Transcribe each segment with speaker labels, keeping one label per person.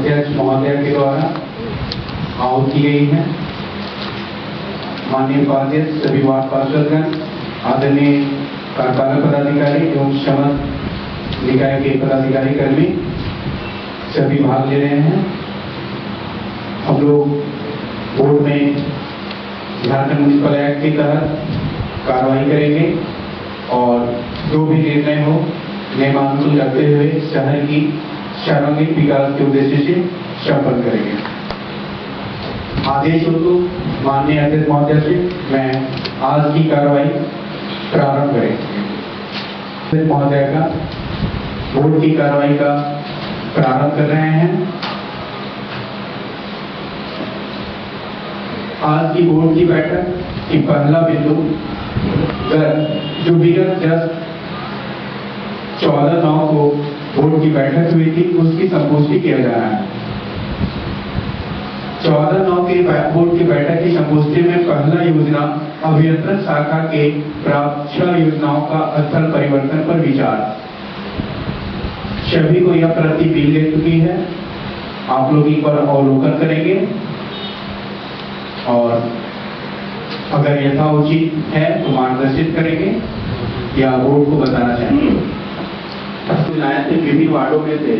Speaker 1: अध्यक्ष महोदय के द्वारा आहूत की गई है। माननीय उपाध्यक्ष, सभी वार्ड पार्षदगण, आदरणीय कार्यपालक पदाधिकारी एवं समस्त निकाय के पदाधिकारी कर्मी सभी भाग ले रहे हैं। हम लोग बोर्ड में झारखंड म्युनिसिपल एक्ट के तहत कार्रवाई करेंगे और जो भी निर्णय हो नियमानुकूल करते हुए शहर की सर्वांगीण विकास के उद्देश्य से संपन्न करेंगे। आदेश हो माननीय अध्यक्ष महोदय से मैं आज की कार्रवाई प्रारंभ करेंगे। महोदय का बोर्ड की कार्रवाई का प्रारंभ कर रहे हैं। आज की बोर्ड की बैठक की पहला बिंदु जो विगत 14/9 को बोर्ड की बैठक हुई थी उसकी संपुष्टि किया जा रहा है। 14/9 के बोर्ड की बैठक की संपुष्टि में पहला योजना अभियंत्रण शाखा के प्राप्त 6 योजनाओं का स्थल परिवर्तन पर विचार। सभी को यह प्रति मिल ले चुकी है। आप लोग एक बार अवलोकन करेंगे और अगर यथाउचित है तो मार्गदर्शित करेंगे या बोर्ड को बताना चाहेंगे। आए थे विभिन्न वार्डों में से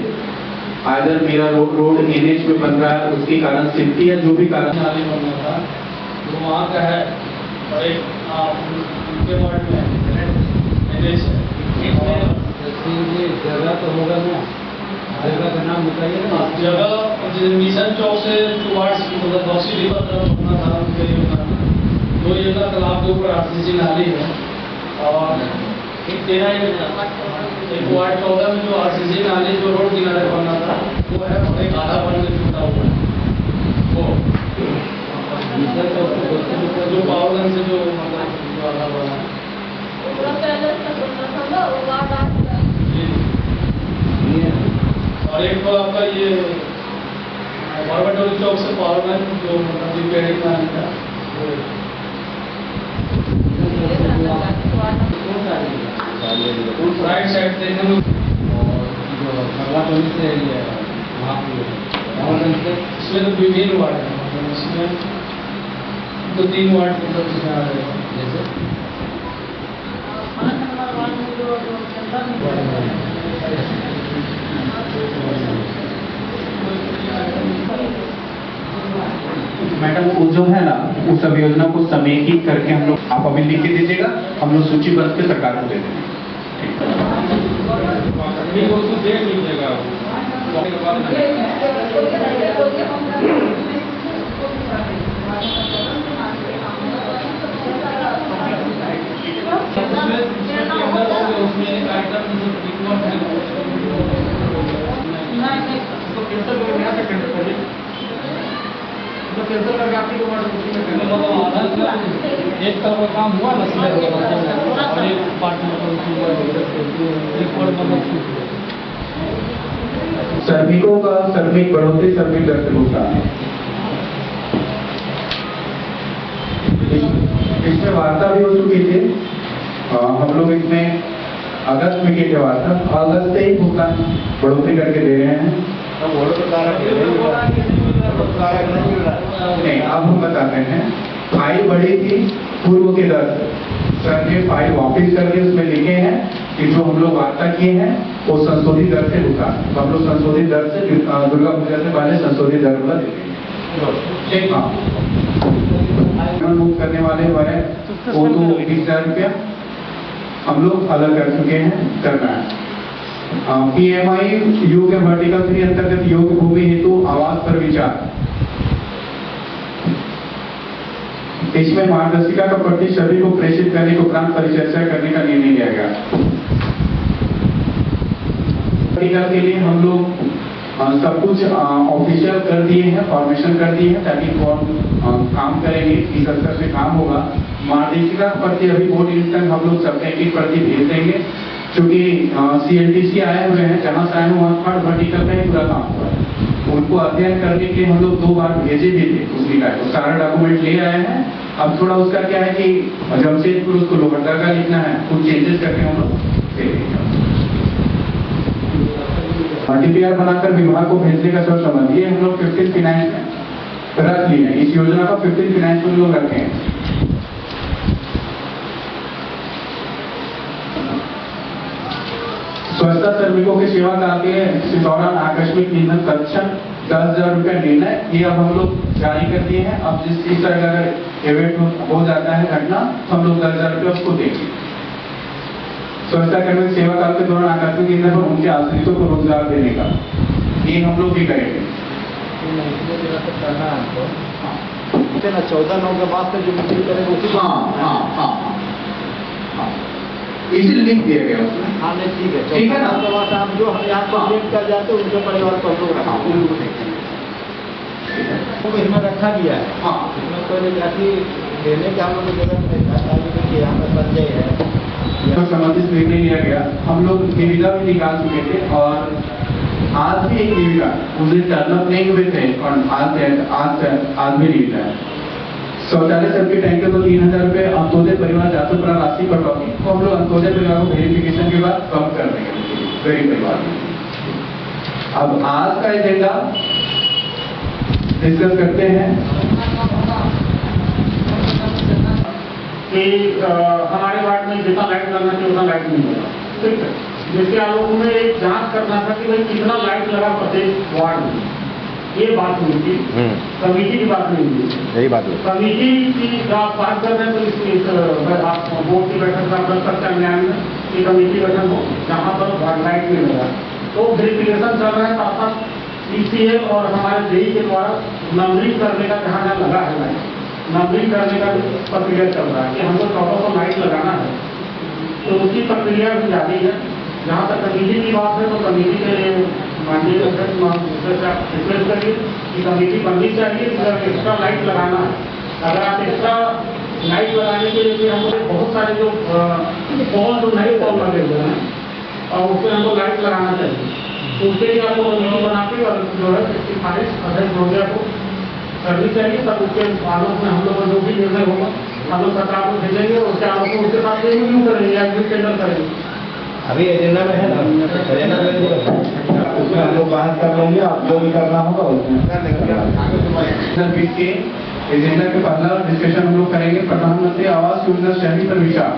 Speaker 1: आइदर मेरा रोड NH में बन रहा है उसके कारण सिफ्टी या जो भी कारण
Speaker 2: नाले बनना था तो वहाँ का है और एक उनके वार्ड में NH
Speaker 3: जगह तो होगा ना, जगह का नाम बताइए ना।
Speaker 2: जगह मिशन चौक से टुवार्ड्स मतलब बक्सी रिवर तरफ होना था उनके लिए होना था। 2 योजना तालाब के ऊपर RCC नाली है और एक 13 योजना एक वार्ड 14 में जो RCC नाली जो रोड किनारे बनना था वो है और एक आधा बन के छूटा हुआ है वो जो पावरगंज से जो मतलब जो आधा बना है और एक तो आपका ये बारबटोली चौक से पावरगंज जो मतलब रिपेयरिंग में था वो राइट साइड देखने में
Speaker 3: और जो भगवाटोली से एरिया है वहाँ पे
Speaker 2: इसमें तो विभिन्न वार्ड है। इसमें तो 3 वार्ड मतलब इसमें आ रहे हैं जैसे
Speaker 1: मैडम वो जो है ना उस सब योजना को समेकित करके हम लोग आप अभी लिख के दीजिएगा, हम लोग सूचीबद्ध के सरकार को दे देंगे।
Speaker 2: देख लीजिएगा एक तरफ का काम हुआ ना और एक पार्ट
Speaker 1: श्रमिकों का श्रमिक बढ़ोतरी श्रमिक दर से भुगतान। इसमें वार्ता भी हो चुकी थी। हम लोग इसमें अगस्त में क्या हुआ था, अगस्त से ही भुगतान बढ़ोतरी करके दे रहे हैं। नहीं, अब हम बताते हैं। फाइल बढ़ी थी पूर्व के दर से, सर ने फाइल वापस करके उसमें लिखे हैं कि जो हम लोग वार्ता किए हैं वो संशोधित दर से भुगतान। तो हम लोग संशोधित दर से दुर्गा पूजा से पहले संशोधित दर वाला देंगे। ठीक, हाँ। बुक करने वाले हमारे वो तो 20,000 रुपया हम लोग अलग कर चुके हैं, करना है। PMI योग्य वर्टिकल 3 अंतर्गत योग्य भूमि हेतु आवास पर विचार। इसमें मार्गदर्शिका का प्रति सभी को प्रेषित करने के उपरांत परिचर्चा करने का निर्णय लिया गया। वर्टिकल के लिए हम लोग सब कुछ ऑफिशियल कर दिए हैं, फॉर्मेशन कर दिए हैं ताकि काम करेंगे, इस स्तर से काम होगा। मार्गदर्शिका प्रति अभी बोर्ड तक हम लोग सबने एक प्रति भेज देंगे, क्योंकि CLTC आए हुए हैं, जहाँ से आए हैं वहाँ थर्ड वर्टिकल का ही पूरा काम हुआ है। उनको अध्ययन करने के हम लोग 2 बार भेजे भी थे उस निकाय को, सारा डॉक्यूमेंट ले आए हैं। अब थोड़ा उसका क्या है कि जमशेदपुर उसको लोहरदगा का लिखना है, कुछ चेंजेस करके हम लोग दे देंगे। DPR बनाकर विभाग को भेजने का सब संबंध ये हम लोग 15 फाइनेंस में रख लिए हैं। इस योजना का 15 फाइनेंस में लोग रखे हैं। स्वच्छता श्रमिकों की सेवा काल के दौरान आकस्मिक निधन तत्क्षण 10,000 रुपया निर्णय ये अब हम लोग जारी कर दिए हैं। अब जिस चीज का अगर इवेंट हो जाता है घटना तो हम लोग 10,000 रुपया उसको देंगे। स्वच्छता कर्मी सेवा काल के दौरान आकस्मिक निधन पर उनके आश्रितों को रोजगार देने का ये हम लोग भी करेंगे।
Speaker 3: करना है हमको ना 14/9 के बाद से जो मीटिंग करेंगे उसी
Speaker 1: इसीलिए लिख दिया गया उसमें।
Speaker 3: हाँ नहीं ठीक है
Speaker 1: ठीक है ना।
Speaker 3: के बाद आप जो हम यहाँ कंप्लेंट कर जाते हैं उनके परिवार को हम लोग इसमें रखा गया है।
Speaker 1: हाँ
Speaker 3: इसमें कोई जाति देने का हम लोग जरूरत नहीं था कि यहाँ पर संजय है
Speaker 1: तो संबंधित निर्णय लिया गया। हम लोग निविदा भी निकाल चुके थे और आज भी एक निविदा उस दिन टर्नअप नहीं हुए थे और आज भी निविदा है। शौचालय सबके टैंकर को 3,000 रुपये अंत्योदय परिवार जातु पर राशि कटौती तो हम लोग अंत्योदय परिवार को वेरिफिकेशन के बाद कम कर देंगे गरीब परिवार में। अब आज का एजेंडा डिस्कस करते हैं
Speaker 4: कि हमारे वार्ड में जितना लाइट लगना चाहिए उतना लाइट नहीं लगा। ठीक है, जिसके आलोक में एक जांच करना था कि भाई कितना लाइट लगा प्रत्येक वार्ड में, ये बात हुई थी। कमेटी की बात नहीं हुई,
Speaker 5: यही बात है।
Speaker 4: कमेटी की आप बात कर रहे हैं तो इसकी आप बोर्ड की बैठक में कर सकते हैं न्याय में कि कमेटी बैठक हो जहाँ पर लाइट नहीं लगा तो वेरिफिकेशन चल रहा है। साथ साथ CCA और हमारे जेई के द्वारा नंबरिंग करने का जहाँ जहाँ लगा है लाइट नंबरिंग करने का प्रक्रिया चल रहा है कि हमको 1400 लाइट लगाना है तो उसकी प्रक्रिया भी जारी है। जहाँ तक कमेटी की बात है तो कमेटी के माननीय अध्यक्ष रिक्वेस्ट करिए कि कमेटी बननी चाहिए। अगर एक्स्ट्रा लाइट लगाना है, अगर आप एक्स्ट्रा लाइट लगाने के लिए हमको बहुत सारे जो पोल जो नए पोल लगे हुए हैं और उसमें हमको लाइट लगाना चाहिए तो उसके लिए आपको कमेटी बना के और जो है सिफारिश अध्यक्ष महोदया को करनी चाहिए। तब उसके आलोक में हम लोग का जो भी निर्णय होगा हम लोग सरकार को भेजेंगे और उसके आलोक में उसके साथ रिव्यू करेंगे या टेंडर करेंगे।
Speaker 3: अभी एजेंडा में है ना एजेंडा में
Speaker 1: उसमें हम लोग बात कर लेंगे। आप जो भी करना होगा उसमें के एजेंडा के पहला डिस्कशन हम लोग करेंगे प्रधानमंत्री आवास योजना शहरी पर विचार।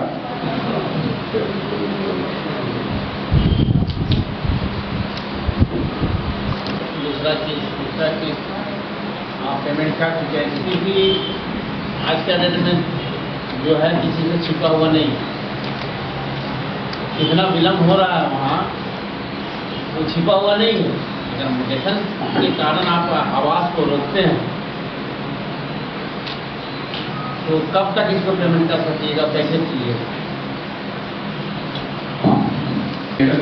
Speaker 2: दूसरा चीज आप पेमेंट कर चुके हैं क्योंकि आज के डेट में जो है किसी से छिपा हुआ नहीं, कितना विलम्ब हो रहा है वहाँ तो छिपा हुआ नहीं है। अगर म्यूटेशन के कारण आप आवास को रोकते हैं तो कब तक इसको पेमेंट कर सकिएगा, कैसे कीजिएगा?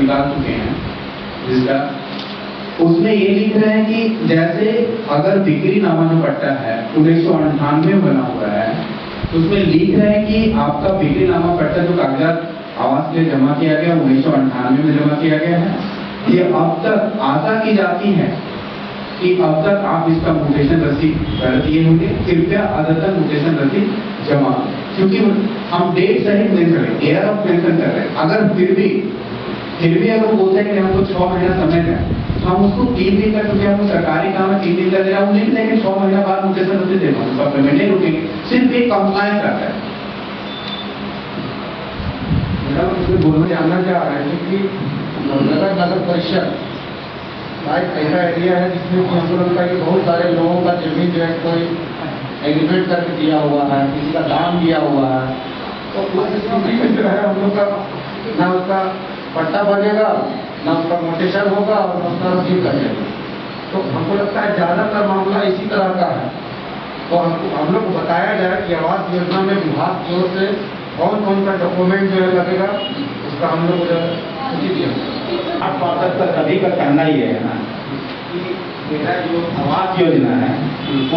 Speaker 1: निकाल चुके हैं जिसका उसमें ये लिख रहे हैं कि जैसे अगर बिक्री नामा जो पट्टा है 1998 बना हुआ है तो उसमें लिख रहे हैं कि आपका बिक्री नामा पट्टा जो कागजात आवास के लिए जमा किया गया 1998 में जमा किया गया है, ये अब तक आशा की जाती है कि अब तक आप इसका म्यूटेशन रसीद कर दिए होंगे। कृपया अद्यतन म्यूटेशन रसीद जमा, क्योंकि हम डेट सहित मेंशन है, ईयर ऑफ मेंशन कर रहे हैं। अगर फिर भी अगर बोलते हैं कि हमको 6 महीना समय है तो हम उसको 3 दिन का, क्योंकि हमको सरकारी काम है 3 दिन का दे रहा हूँ, लिख देंगे 6 महीना बाद म्यूटेशन रसीद देगा, उसका पेमेंट नहीं रुकेंगे। सिर्फ एक कंप्लायंस रहता है।
Speaker 3: मुझे बोलना जानना चाह रहे हैं कि नगर परिषद एक ऐसा एरिया है जिसमें कि हम लोग का बहुत सारे लोगों का जमीन जो है कोई एग्रीमेंट करके दिया हुआ है, किसी का दाम दिया हुआ है, तो उस स्थिति में जो है हम लोग का ना उसका पट्टा बनेगा ना उसका म्यूटेशन होगा और ना उसका रसीद कटेगा। तो हमको लगता है ज़्यादातर मामला इसी तरह का है। तो हम लोग को बताया जाए कि आवास योजना में विभाग की ओर से कौन कौन सा डॉक्यूमेंट जो है लगेगा, उसका हम लोग सूची दिया।
Speaker 5: आप पार्षद का सभी का कहना ही है ना कि मेरा जो आवास योजना है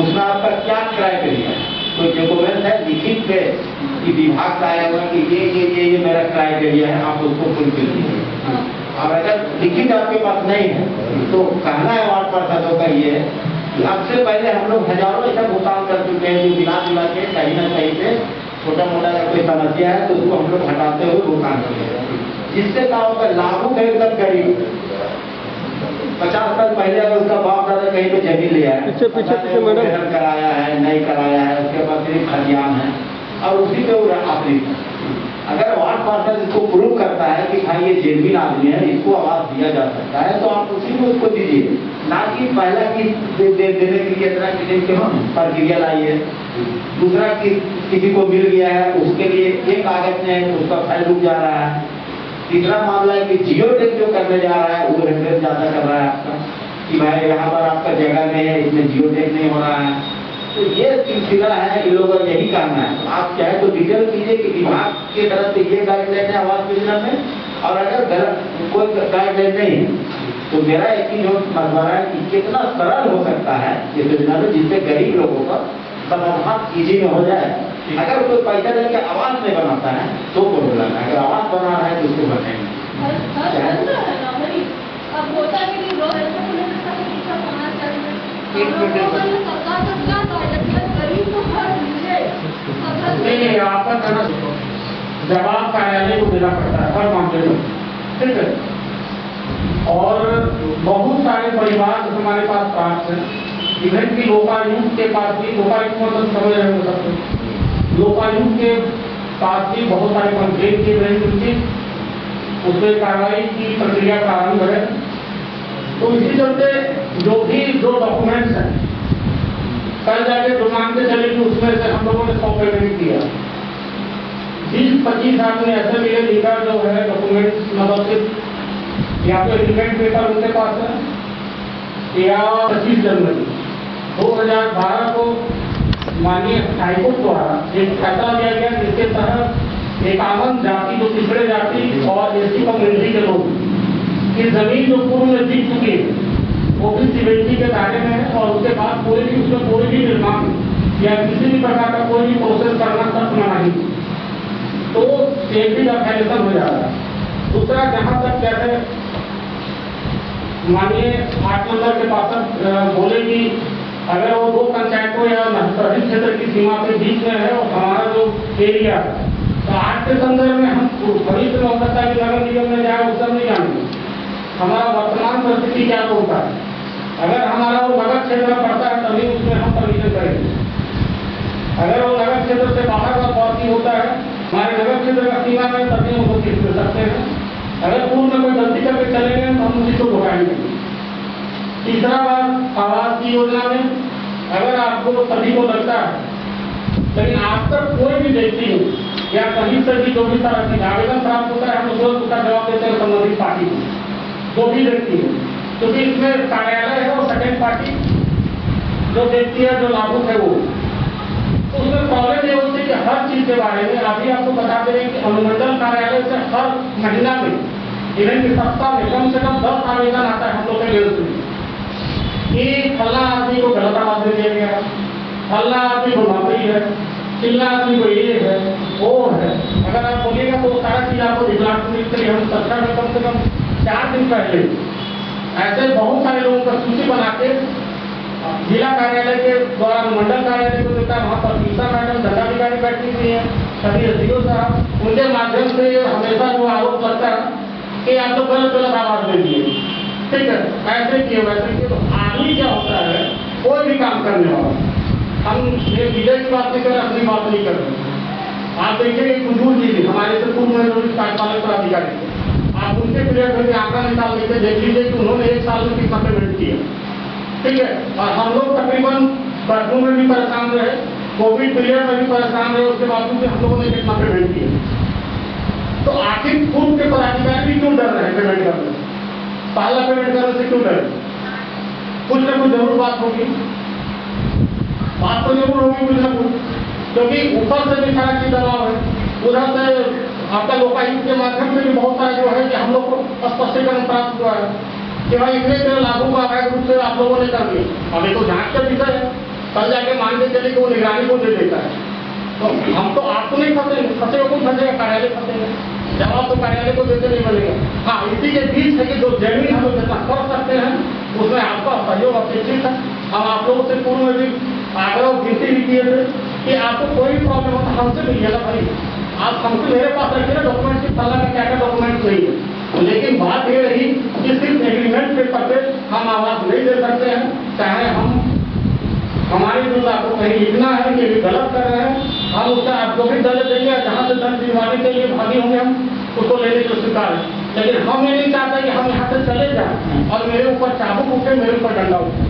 Speaker 5: उसमें आपका क्या क्राइटेरिया है, कोई डॉक्यूमेंट है लिखित पे कि विभाग का आया हुआ कि ये मेरा क्राइटेरिया है, आप उसको फुलफिल कीजिए। और अगर लिखित आपके पास नहीं है तो कहना है वार्ड पार्षदों का ये है कि अब से पहले हम लोग हजारों ऐसा भुगतान कर चुके हैं जो मिला के कहीं ना कहीं पे छोटा मोटा अगर कोई समस्या है तो उसको हम लोग हटाते हुए भुगतान करते हैं, जिससे काम का लागू एकदम करीब 50 साल पहले अगर उसका बाप दादा कहीं पे जमीन लिया है, पीछे मैडम कराया है नहीं कराया है, उसके पास सिर्फ खतियान है और उसी पे वो अपनी, अगर वार्ड पार्षद इसको प्रूव करता है कि भाई ये जेनविन आदमी है, इसको आवाज दिया जा सकता है, तो आप उसी में उसको दीजिए, ना कि पहला की देने के लिए इतना प्रक्रिया लाइए। दूसरा कि किसी को मिल गया है उसके लिए एक कागज में उसका फाइल रुक जा रहा है। तीसरा मामला है कि जियो टेक जो करने जा रहा है वो रेफरेंस ज्यादा कर रहा है आपका कि भाई यहाँ पर आपका जगह में है, इसमें जियो टेक नहीं हो रहा है। तो ये सिलसिला है, इन लोगों का यही करना है। तो आप चाहे तो डिटेल कीजिए कि विभाग की तरफ से ये गाइडलाइन है आवास योजना में, और अगर गलत कोई गाइडलाइन नहीं है तो मेरा एक ही जो मशवरा है कि कितना सरल हो सकता है इस योजना में, जिससे गरीब लोगों का समाधान इजी में हो जाए। अगर कोई पैसा लेके आवास नहीं बनाता है तो प्रॉब्लम है, अगर आवास बना रहा है तो उसको बनाएंगे।
Speaker 6: अब होता है कि लोग ऐसे बोले तो सब होना चाहिए। गरीब को घर मिले।
Speaker 4: नहीं, आपका कहना जवाब कार्यालय को देना पड़ता है हर मामले में, ठीक है। और बहुत सारे परिवार हमारे पास प्राप्त हैं, इधर की लोकायुक्त के पास भी, लोकायुक्त मतलब समझ रहे हो सकते, लोकायुक्त के पास भी बहुत सारे कंप्लेंट किए गए उनकी, उसमें कार्रवाई की प्रक्रिया प्रारंभ है। तो इसी चलते जो भी जो डॉक्यूमेंट्स हैं कल जाके जो मानते चले कि उसमें से हम लोगों ने 100 पेमेंट किया, 20-25 आदमी ऐसे मिले जिनका जो है डॉक्यूमेंट्स मतलब या तो एग्रीमेंट पेपर उनके पास है, या 25 जनवरी 2012 को माननीय हाईकोर्ट द्वारा एक फैसला दिया गया जिसके तहत 51 जाति जो पिछड़े जाति और एससी कम्युनिटी के लोग की जमीन जो पूर्व में जीत चुकी है वो भी सीबीएसई के दायरे में है, और उसके बाद कोई भी उसमें कोई भी निर्माण या किसी भी प्रकार का कोई भी प्रोसेस करना सख्त नहीं, तो एक भी फैलेशन हो जा रहा है। दूसरा, जहाँ तक कहते मानिए 8 नंबर के पास बोले कि अगर वो 2 पंचायतों या नहरी क्षेत्र की सीमा के बीच में है और हमारा जो एरिया है, तो आज के संदर्भ में हम बड़ी से हो सकता है कि नगर निगम में जाए उस सब नहीं जानेंगे हमारा वर्तमान परिस्थिति क्या होता है। अगर हमारा वो नगर क्षेत्र में पड़ता है तभी उसमें हम परमिशन करेंगे, अगर वो नगर क्षेत्र से बाहर का भर्ती होता है हमारे नगर क्षेत्र का सीमा में तभी हम लोग किस सकते हैं। अगर पूर्व में कोई गलती करके चले गए तो हम उसी को घटाएंगे। तीसरा बात, आवास की योजना में अगर आपको सभी को लगता है लेकिन आज तक कोई भी व्यक्ति या कहीं से भी जो भी तरह की आवेदन प्राप्त होता है हम तुरंत उसका जवाब देते हैं संबंधित पार्टी को, जो भी व्यक्ति है, क्योंकि इसमें कार्यालय है और सेकेंड पार्टी जो व्यक्ति है जो लाभुक है वो, तो उसमें प्रॉब्लम ये होती है कि हर चीज के बारे में अभी आपको बता दें कि अनुमंडल कार्यालय से हर महीना में इवेंट की सप्ताह में कम से कम 10 आवेदन आता है हम लोग के मेल में कि फला आदमी को गलत आवाज दे दिया गया, फला आदमी को नौकरी है, चिल्ला आदमी को ये है वो है। अगर आप बोलिएगा तो सारा चीज आपको दिखलाने के लिए हम सप्ताह में कम से कम 4 दिन पहले ऐसे बहुत सारे लोगों का सूची बना के जिला कार्यालय के द्वारा मंडल कार्यालय को देता है, वहाँ पर पीसा मैडम दंडाधिकारी बैठी हुई है, सभी एसडीओ साहब, उनके माध्यम से हमेशा जो आरोप लगता है कि आप लोग गलत गलत आवाज दे दिए, ठीक है, ऐसे किए वैसे किए। तो आदमी क्या होता है कोई भी काम करने वाला, हम ये विजय की बात नहीं कर रहे, अपनी बात नहीं कर रहे। आप देखिए एक बुजुर्ग जी हमारे से पूर्व में कार्यपालक पदाधिकारी थे, आप उनके पीरियड में आंकड़ा निकाल लेते देख लीजिए कि उन्होंने 1 साल में कितना पेमेंट किया, ठीक है। और हम लोग तकरीबन बरसों में भी परेशान रहे, कोविड पीरियड में भी परेशान रहे, उसके बावजूद भी हम लोगों ने कितना पेमेंट किया। तो आखिर पूर्व के पदाधिकारी भी क्यों डर रहे हैं पेमेंट करने, पहला पेमेंट करने से क्यों डर? कुछ ना कुछ जरूर बात होगी, बात तो जरूर होगी कुछ ना कुछ, क्योंकि ऊपर से भी सारा चीज दबाव है, उधर से आपका लोकायुक्त के माध्यम से भी बहुत सारा जो है कि हम लोग को स्पष्टीकरण प्राप्त हुआ है कि भाई इतने इतने लाभों का अवैध रूप से आप लोगों ने कर दिया। अब ये तो जांच का विषय है, कल जाके मान के चले कि वो निगरानी को दे देता है, तो हम तो आपको नहीं फंसेंगे, फंसे कौन फंसेगा? कार्यालय फंसेगा, जवाब तो कार्यालय को देते नहीं मिलेगा। हाँ, इसी के बीच है कि जो जमीन हम लोग जितना कर सकते हैं उसमें आपका सहयोग अपेक्षित है। हम आप लोगों से पूर्व में भी आग्रह गिनती भी किए थे कि आपको कोई प्रॉब्लम हो तो हमसे मिलिएगा भाई, आप हमसे मेरे पास रखिए ना डॉक्यूमेंट की फला का क्या क्या डॉक्यूमेंट नहीं है, लेकिन बात ये रही कि सिर्फ एग्रीमेंट पेपर पे हम आवाज नहीं दे सकते हैं, चाहे हमारी दुनिया को कहीं लिखना है कि ये गलत कर रहे हैं, हम उसका आप जो भी दर्ज देंगे, जहाँ से दर्ज दिलवाने के लिए भागी होंगे हम उसको लेने को स्वीकार है। लेकिन हम ये नहीं चाहते कि हम यहाँ से चले जाएं और मेरे ऊपर चाबुक उठे, मेरे ऊपर डंडा उठे।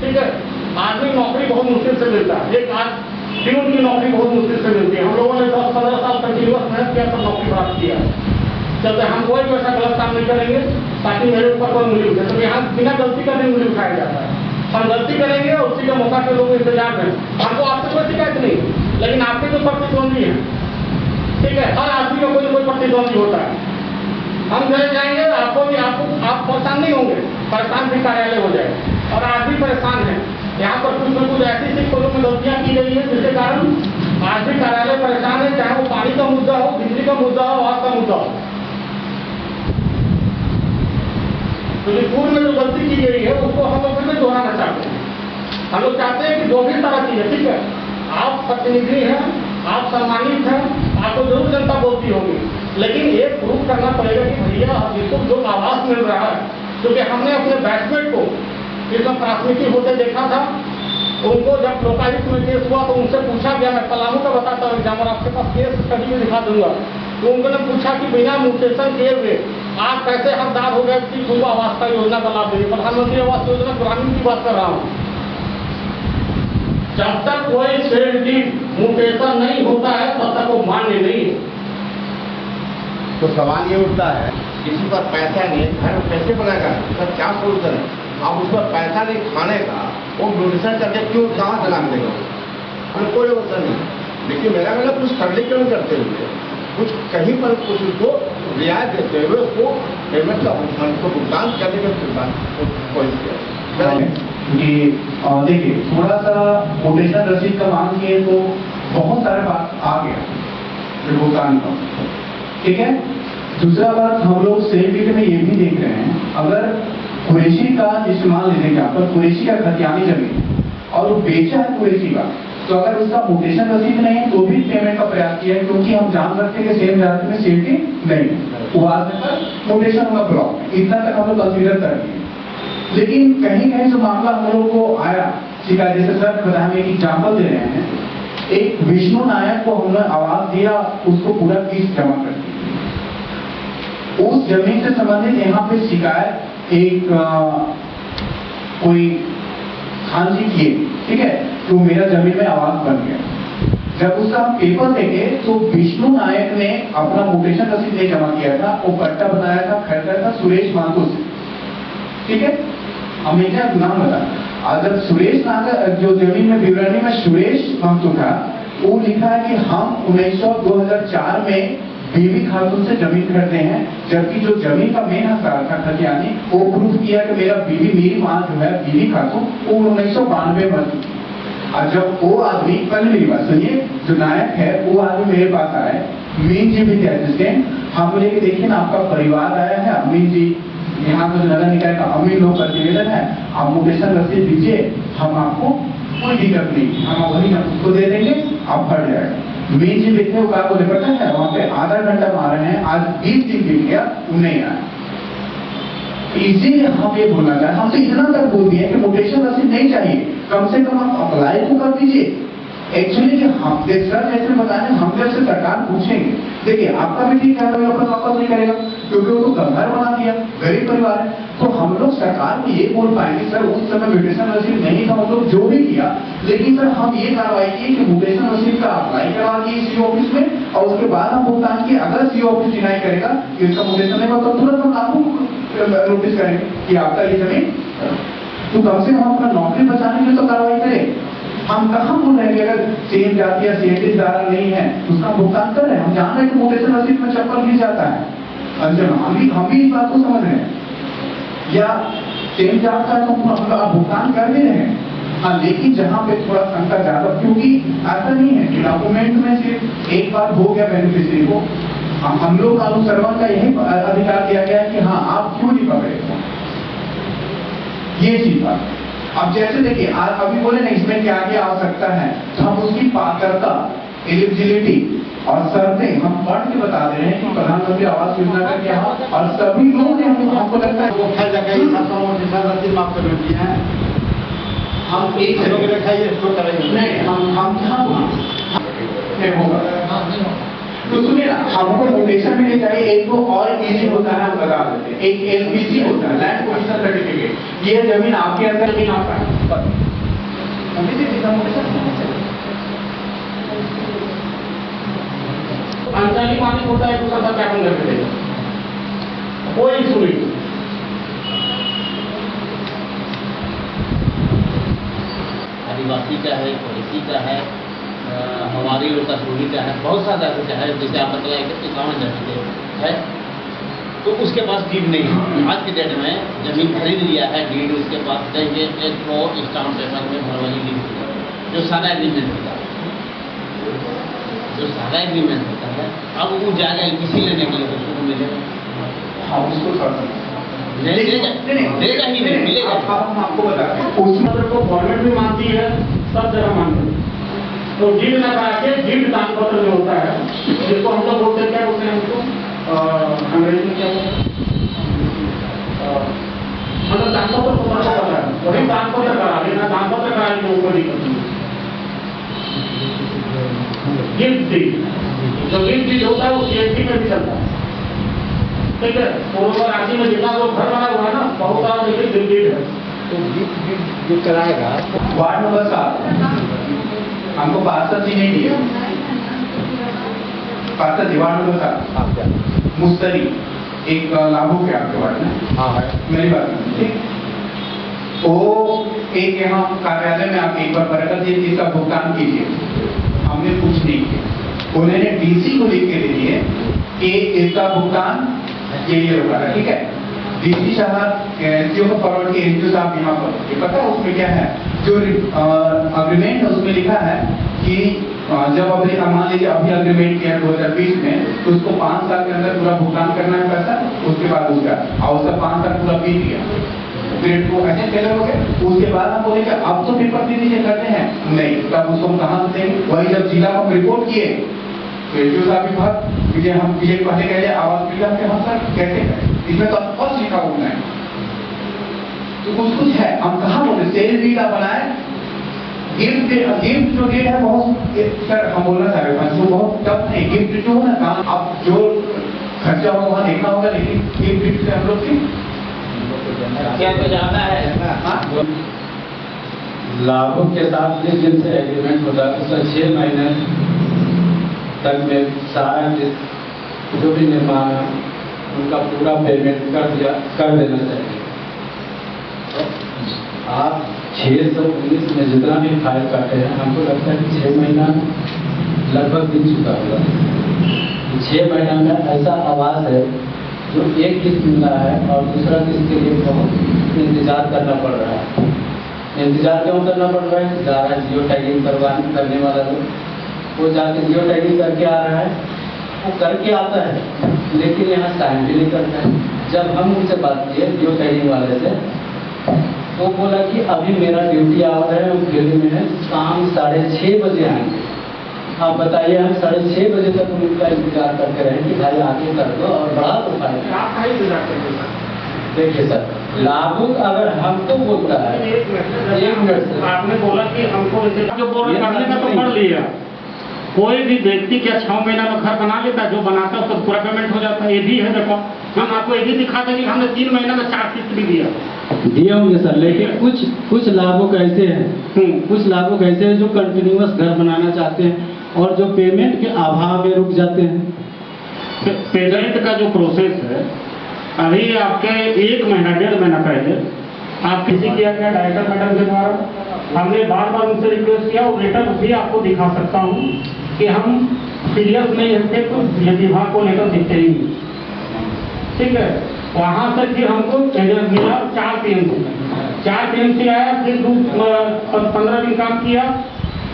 Speaker 4: ठीक है, आदमी नौकरी बहुत मुश्किल से मिलता है, एक आज प्यून की नौकरी बहुत मुश्किल से मिलती है। हम लोगों ने 10-15 साल कंटिन्यूअस मेहनत किया तब नौकरी प्राप्त किया। चलते हम कोई भी ऐसा गलत काम नहीं करेंगे ताकि मेरे ऊपर कोई उंगली उठे। तो यहाँ बिना गलती का भी उंगली उठाया जाता है। हम गलती करेंगे और उसी के मौका के लोग इंतजार में, हमको आपसे कोई शिकायत नहीं, लेकिन आपके जो प्रतिद्वंदी है, ठीक है, हर आदमी का कोई ना कोई प्रतिद्वंदी होता है। हम घर जाएंगे, आपको भी आप परेशान नहीं होंगे, परेशान भी कार्यालय हो जाएगा और आज भी परेशान है। यहाँ पर कुछ न कुछ ऐसी कोई में गलतियाँ की गई है जिसके कारण आज भी कार्यालय परेशान है, चाहे वो पानी का मुद्दा हो, बिजली का मुद्दा हो, आवाज का मुद्दा हो। तो पूर्व में जो गलती की गई है उसको हम लोग फिर दोहराना चाहते हैं। हम लोग चाहते हैं कि जो भी सारा चीज है, ठीक है, आप प्रतिनिधि हैं, आप सम्मानित हैं, आपको जरूर जनता बोलती होगी, लेकिन ये प्रूव करना पड़ेगा कि भैया जिसको जो आवास मिल रहा है, क्योंकि हमने अपने बैचमेट को इसमें प्राथमिकी होते देखा था। उनको जब लोकायुक्त में केस हुआ तो उनसे पूछा गया, मैं पलामू का बताता हूँ एग्जाम्पल, आपके पास केस स्टडी में दिखा दूंगा। तो उन्होंने पूछा कि बिना म्यूटेशन किए हुए आप कैसे हकदार हो गए कि तुमको आवास का योजना का लाभ देंगे। प्रधानमंत्री आवास योजना ग्रामीण की बात कर रहा हूँ। जब तक कोई सेंसिटिव म्यूटेशन नहीं होता है तब तक वो मान्य नहीं है।
Speaker 5: तो सवाल ये उठता है, किसी पर पैसा नहीं है, घर कैसे बनाएगा, सर क्या सोल्यूशन है? आप उस पर पैसा नहीं खाने का, वो म्यूटेशन करके क्यों कहाँ से लाभ देगा? हमें कोई व्यवस्था नहीं। लेकिन मेरा मतलब कुछ सरलीकरण करते हुए, कुछ कहीं पर कुछ उसको रियायत देते हुए उसको पेमेंट का उसको भुगतान करने का कोशिश किया।
Speaker 1: क्योंकि देखिए थोड़ा सा कोटेशन रसीद का मांग किए तो बहुत सारे बात आ गया भुगतान का, ठीक है। दूसरा बात हम लोग सेल वीडियो में ये भी देख रहे हैं, अगर कुरैशी का इस्तेमाल लेने के पर कुरैशी का खतियानी जमीन और वो बेचा है कुरैशी का, तो अगर उसका म्यूटेशन रसीद नहीं है तो भी पेमेंट का प्रयास किया है, क्योंकि हम जान सकते हैं कि सेम जाति में सेफ्टी नहीं उबारने पर म्यूटेशन का ब्लॉक, इतना तक हम लोग कंसीडर कर दिए। लेकिन कहीं कहीं जो मामला हम लोग को आया शिकायत, जैसे सर बताए हम एक एग्जाम्पल दे रहे हैं, एक विष्णु नायक को हमने आवाज दिया, उसको पूरा फीस जमा कर दी। उस जमीन से संबंधित यहाँ पे शिकायत एक कोई खान जी किए, ठीक है, तो मेरा जमीन में आवाज बन गया। जब उसका हम पेपर देखे तो विष्णु नायक ने अपना म्यूटेशन रसीद नहीं जमा किया था, वो पट्टा बनाया था, खरीदा था सुरेश माथुर से, ठीक है। हम क्या नाम बता, अगर सुरेश नागर जो जमीन में विवरणी में सुरेश माथुर था, वो लिखा है कि हम 2004 में बीवी खातून से जमीन खरीदे हैं, जबकि जो जमीन का मेन हकदार था खतियानी, वो प्रूफ किया कि मेरा बीवी, मेरी मां जो है बीवी खातून, वो 1992 मर चुकी। और जब वो आदमी, पहले मेरी बात सुनिए, जो नायक है वो आदमी मेरे पास आए, मीन जी भी थे असिस्टेंट, हम बोले कि देखिए ना आपका परिवार आया है, अमीन जी यहाँ तो नगर निकाय का अमीन लोग का निवेदन है, आप म्यूटेशन रसीद दीजिए, हम आपको कोई दिक्कत नहीं, हम वही उसको दे देंगे, आप फट जाएगा। मीन जी देखते हो को निपटा है, वहां पे आधा घंटा मारे हैं, आज 20 दिन बीत गया, वो नहीं आया। इसीलिए हम ये बोलना चाहें, हमसे इतना तक बोल दिया कि म्यूटेशन रसीद नहीं चाहिए, कम से कम आप अप्लाई तो कर दीजिए। एक्चुअली हम सर जैसे बताने, हम जैसे सरकार पूछेंगे, देखिए आपका भी ठीक है, वापस नहीं करेगा क्योंकि वो तो घर बना दिया, गरीब परिवार है, तो हम लोग सरकार को ये बोल पाएंगे सर उस समय म्यूटेशन रसीद नहीं था, हम लोग जो भी किया, लेकिन सर हम ये कार्रवाई की कि म्यूटेशन रसीद का अप्लाई करवा दिए सीओ ऑफिस में, और उसके बाद हम भुगतान किए। अगर सीओ ऑफिस डिनाई करेगा कि इसका म्यूटेशन नहीं होगा तो तुरंत हम आपको नोटिस करेंगे कि आपका ये जमीन, तो कम से कम अपना नौकरी बचाने के लिए तो कार्रवाई करें। हम कहाँ बोल रहे हैं कि अगर सेम जाति या सेम धारा नहीं है उसका भुगतान कर रहे हैं, हम जान रहे हैं कि म्यूटेशन रसीद में चप्पल गिर जाता है, हम भी इस बात को समझ रहे हैं, या सेम जात का तो आप भुगतान कर भी रहे हैं। हाँ, लेकिन जहाँ पे थोड़ा शंका ज्यादा, क्योंकि ऐसा नहीं है कि डॉक्यूमेंट में सिर्फ एक बार हो गया बेनिफिशियरी को, हम लोग कानून सर्वन का यही अधिकार दिया गया है कि हाँ आप क्यों नहीं पकड़े, ये चीज बात। अब जैसे देखिए अभी बोले ना इसमें क्या क्या आ सकता है, तो हम उसकी पात्रता, एलिजिबिलिटी, और सर ने हम पढ़ के बता दे रहे हैं कि प्रधानमंत्री आवास योजना का क्या है और सभी लोग ने हमको लगता है
Speaker 3: वो हर जगह ही खाता हूँ जितना रसीद माफ कर दिए हैं हम एक जगह पे रखा है इसको करेंगे
Speaker 1: नहीं हम क्या होगा तो सुनिए ना, हमको नोटेशन में नहीं चाहिए। एक तो और इजी होता है, हम बता देते हैं। एक एलपीसी होता है, लैंड पोजीशन सर्टिफिकेट। ये जमीन आपके अंदर जमीन आपका है।
Speaker 4: अंचलिक मालिक होता है, दूसरा सब क्या करके देगा, कोई इशू नहीं।
Speaker 7: आदिवासी का है, ओबीसी का है, हमारे लोग का धोनी का है, बहुत सारा कुछ है। जैसे आप बताया कि 51 है, तो उसके पास डीड नहीं है। आज के डेट में जमीन खरीद लिया है, डीड उसके पास देंगे, एक तो स्टाम्प पेपर में भरवाई डीड जो सारा एग्रीमेंट होता है, अब वो जाएगा एलपीसी लेने के लिए, उसको मिलेगा।
Speaker 1: हाँ, उसको
Speaker 7: देगा ही नहीं मिलेगा।
Speaker 1: हम आपको बताते हैं
Speaker 4: उसमें को गवर्नमेंट भी मानती है, सब जगह मानती है। तो डीड न करा के डीड दान पत्र जो होता है, जिसको हम लोग बोलते हैं, क्या बोलते हैं उसको अंग्रेजी में क्या बोलते हैं, मतलब दान पत्र पता है, वही दान पत्र करा लेना, दान पत्र कराने के ऊपर दिक्कत नहीं। गिफ्ट डीड, जो गिफ्ट डीड होता है वो सीएसटी में भी चलता है, ठीक है। पूर्व रांची में जितना लोग घर बना हुआ है ना, बहुत सारा गिफ्ट डीड है।
Speaker 3: तो जो कराएगा
Speaker 1: वार्ड नंबर 7 हमको पार्षद जी नहीं दिए, पार्षद जी वार्ड नंबर 7 मुस्तरी एक लाभुक है आपके वार्ड में।
Speaker 3: हाँ है
Speaker 1: मेरी बात ठीक। तो एक यहाँ कार्यालय में आप एक बार बरकत जी इसका भुगतान कीजिए, हमने कुछ नहीं किया। उन्होंने डीसी को लिख के दे दिए कि इसका भुगतान ये होगा, ठीक है। डीसी साहब एनजीओ को फॉरवर्ड किए, एनजीओ साहब यहाँ पर ये पता है उसमें क्या है, जो अग्रीमेंट है उसमें लिखा है कि जब अभी मान लीजिए अभी अग्रीमेंट किया 2020 में, तो उसको 5 साल के अंदर पूरा भुगतान करना है पैसा, उसके बाद उसका और उसका 5 साल पूरा बीत गया, ग्रेड को ऐसे फेलर हो गए। उसके बाद हम बोले कि अब तो पेपर दे दीजिए, करते हैं नहीं, तब उसको हम कहाँ से देंगे। वही जब जिला को रिपोर्ट किए तो एनजीओ साहब भी बात ये हम ये पहले कह रहे आवास बिल्डर के हम सर कैसे करें, इसमें तो फर्स्ट लिखा हुआ है, तो कुछ है। हम कहाँ बोले सेल डीड आप बनाए, गिफ्ट जो डीड है बहुत सर हम बोलना चाह रहे हैं, तो बहुत टफ है। गिफ्ट जो है ना काम अब जो खर्चा होगा वहाँ देखना होगा, लेकिन गिफ्ट से हम लोग की
Speaker 7: क्या तो जाना है।
Speaker 8: लाभुक के साथ जिस दिन से एग्रीमेंट होता है उसका 6 महीने तक में सारा जो भी निर्माण है उनका पूरा पेमेंट कर देना चाहिए। तो आप 619 में जितना भी फाइल काटे हैं, हमको लगता है कि 6 महीना लगभग बीत चुका होगा। 6 महीना में ऐसा आवास है जो एक किस्त मिल रहा है और दूसरा किस्त के लिए बहुत इंतजार करना पड़ रहा है। इंतजार क्यों करना पड़ रहा है? जा रहा है जियो टैगिंग करने वाला लोग, वो जाके जियो टैगिंग करके आ रहा है, वो करके आता है लेकिन यहाँ साइन भी नहीं करता है। जब हम उनसे बात किए जियो टैगिंग वाले से, तो बोला कि अभी मेरा ड्यूटी आवर है, हम फील्ड में है, शाम 6:30 बजे आएंगे। आप बताइए, हम 6:30 बजे तक उनका इंतजार करते रहे कि भाई आगे कर दो और बड़ा तो फायदा।
Speaker 4: आप का इंतजार करेंगे सर।
Speaker 8: देखिए सर, लाभुक अगर हमको बोलता है,
Speaker 4: एक मिनट सर, आपने बोला कि हमको जो बोल रहे करने का तो कर लिया। कोई भी व्यक्ति क्या 6 महीना में घर बना लेता है? जो बनाता है उसका पूरा पेमेंट हो जाता है। ये भी है, देखो हम आपको ये भी दिखाते हैं कि हमने 3 महीना में 4 किस्त भी दिया
Speaker 8: दिए होंगे सर, लेकिन कुछ लाभुक ऐसे हैं, कुछ लाभुक ऐसे हैं जो कंटिन्यूअस घर बनाना चाहते हैं और जो पेमेंट के अभाव में रुक जाते हैं।
Speaker 4: पेमेंट का जो प्रोसेस है, अभी आपके 1 महीना 1.5 महीना पहले आप किसी किया गया डायरेक्टर मैडम के द्वारा, हमने बार बार उनसे रिक्वेस्ट किया और लेटर भी आपको दिखा सकता हूँ कि हम सीरियस नहीं रहते, तो विभाग को लेकर दिखते ही नहीं, ठीक है। वहाँ से फिर हमको मिला 4 PMC आया, फिर 15 दिन काम किया,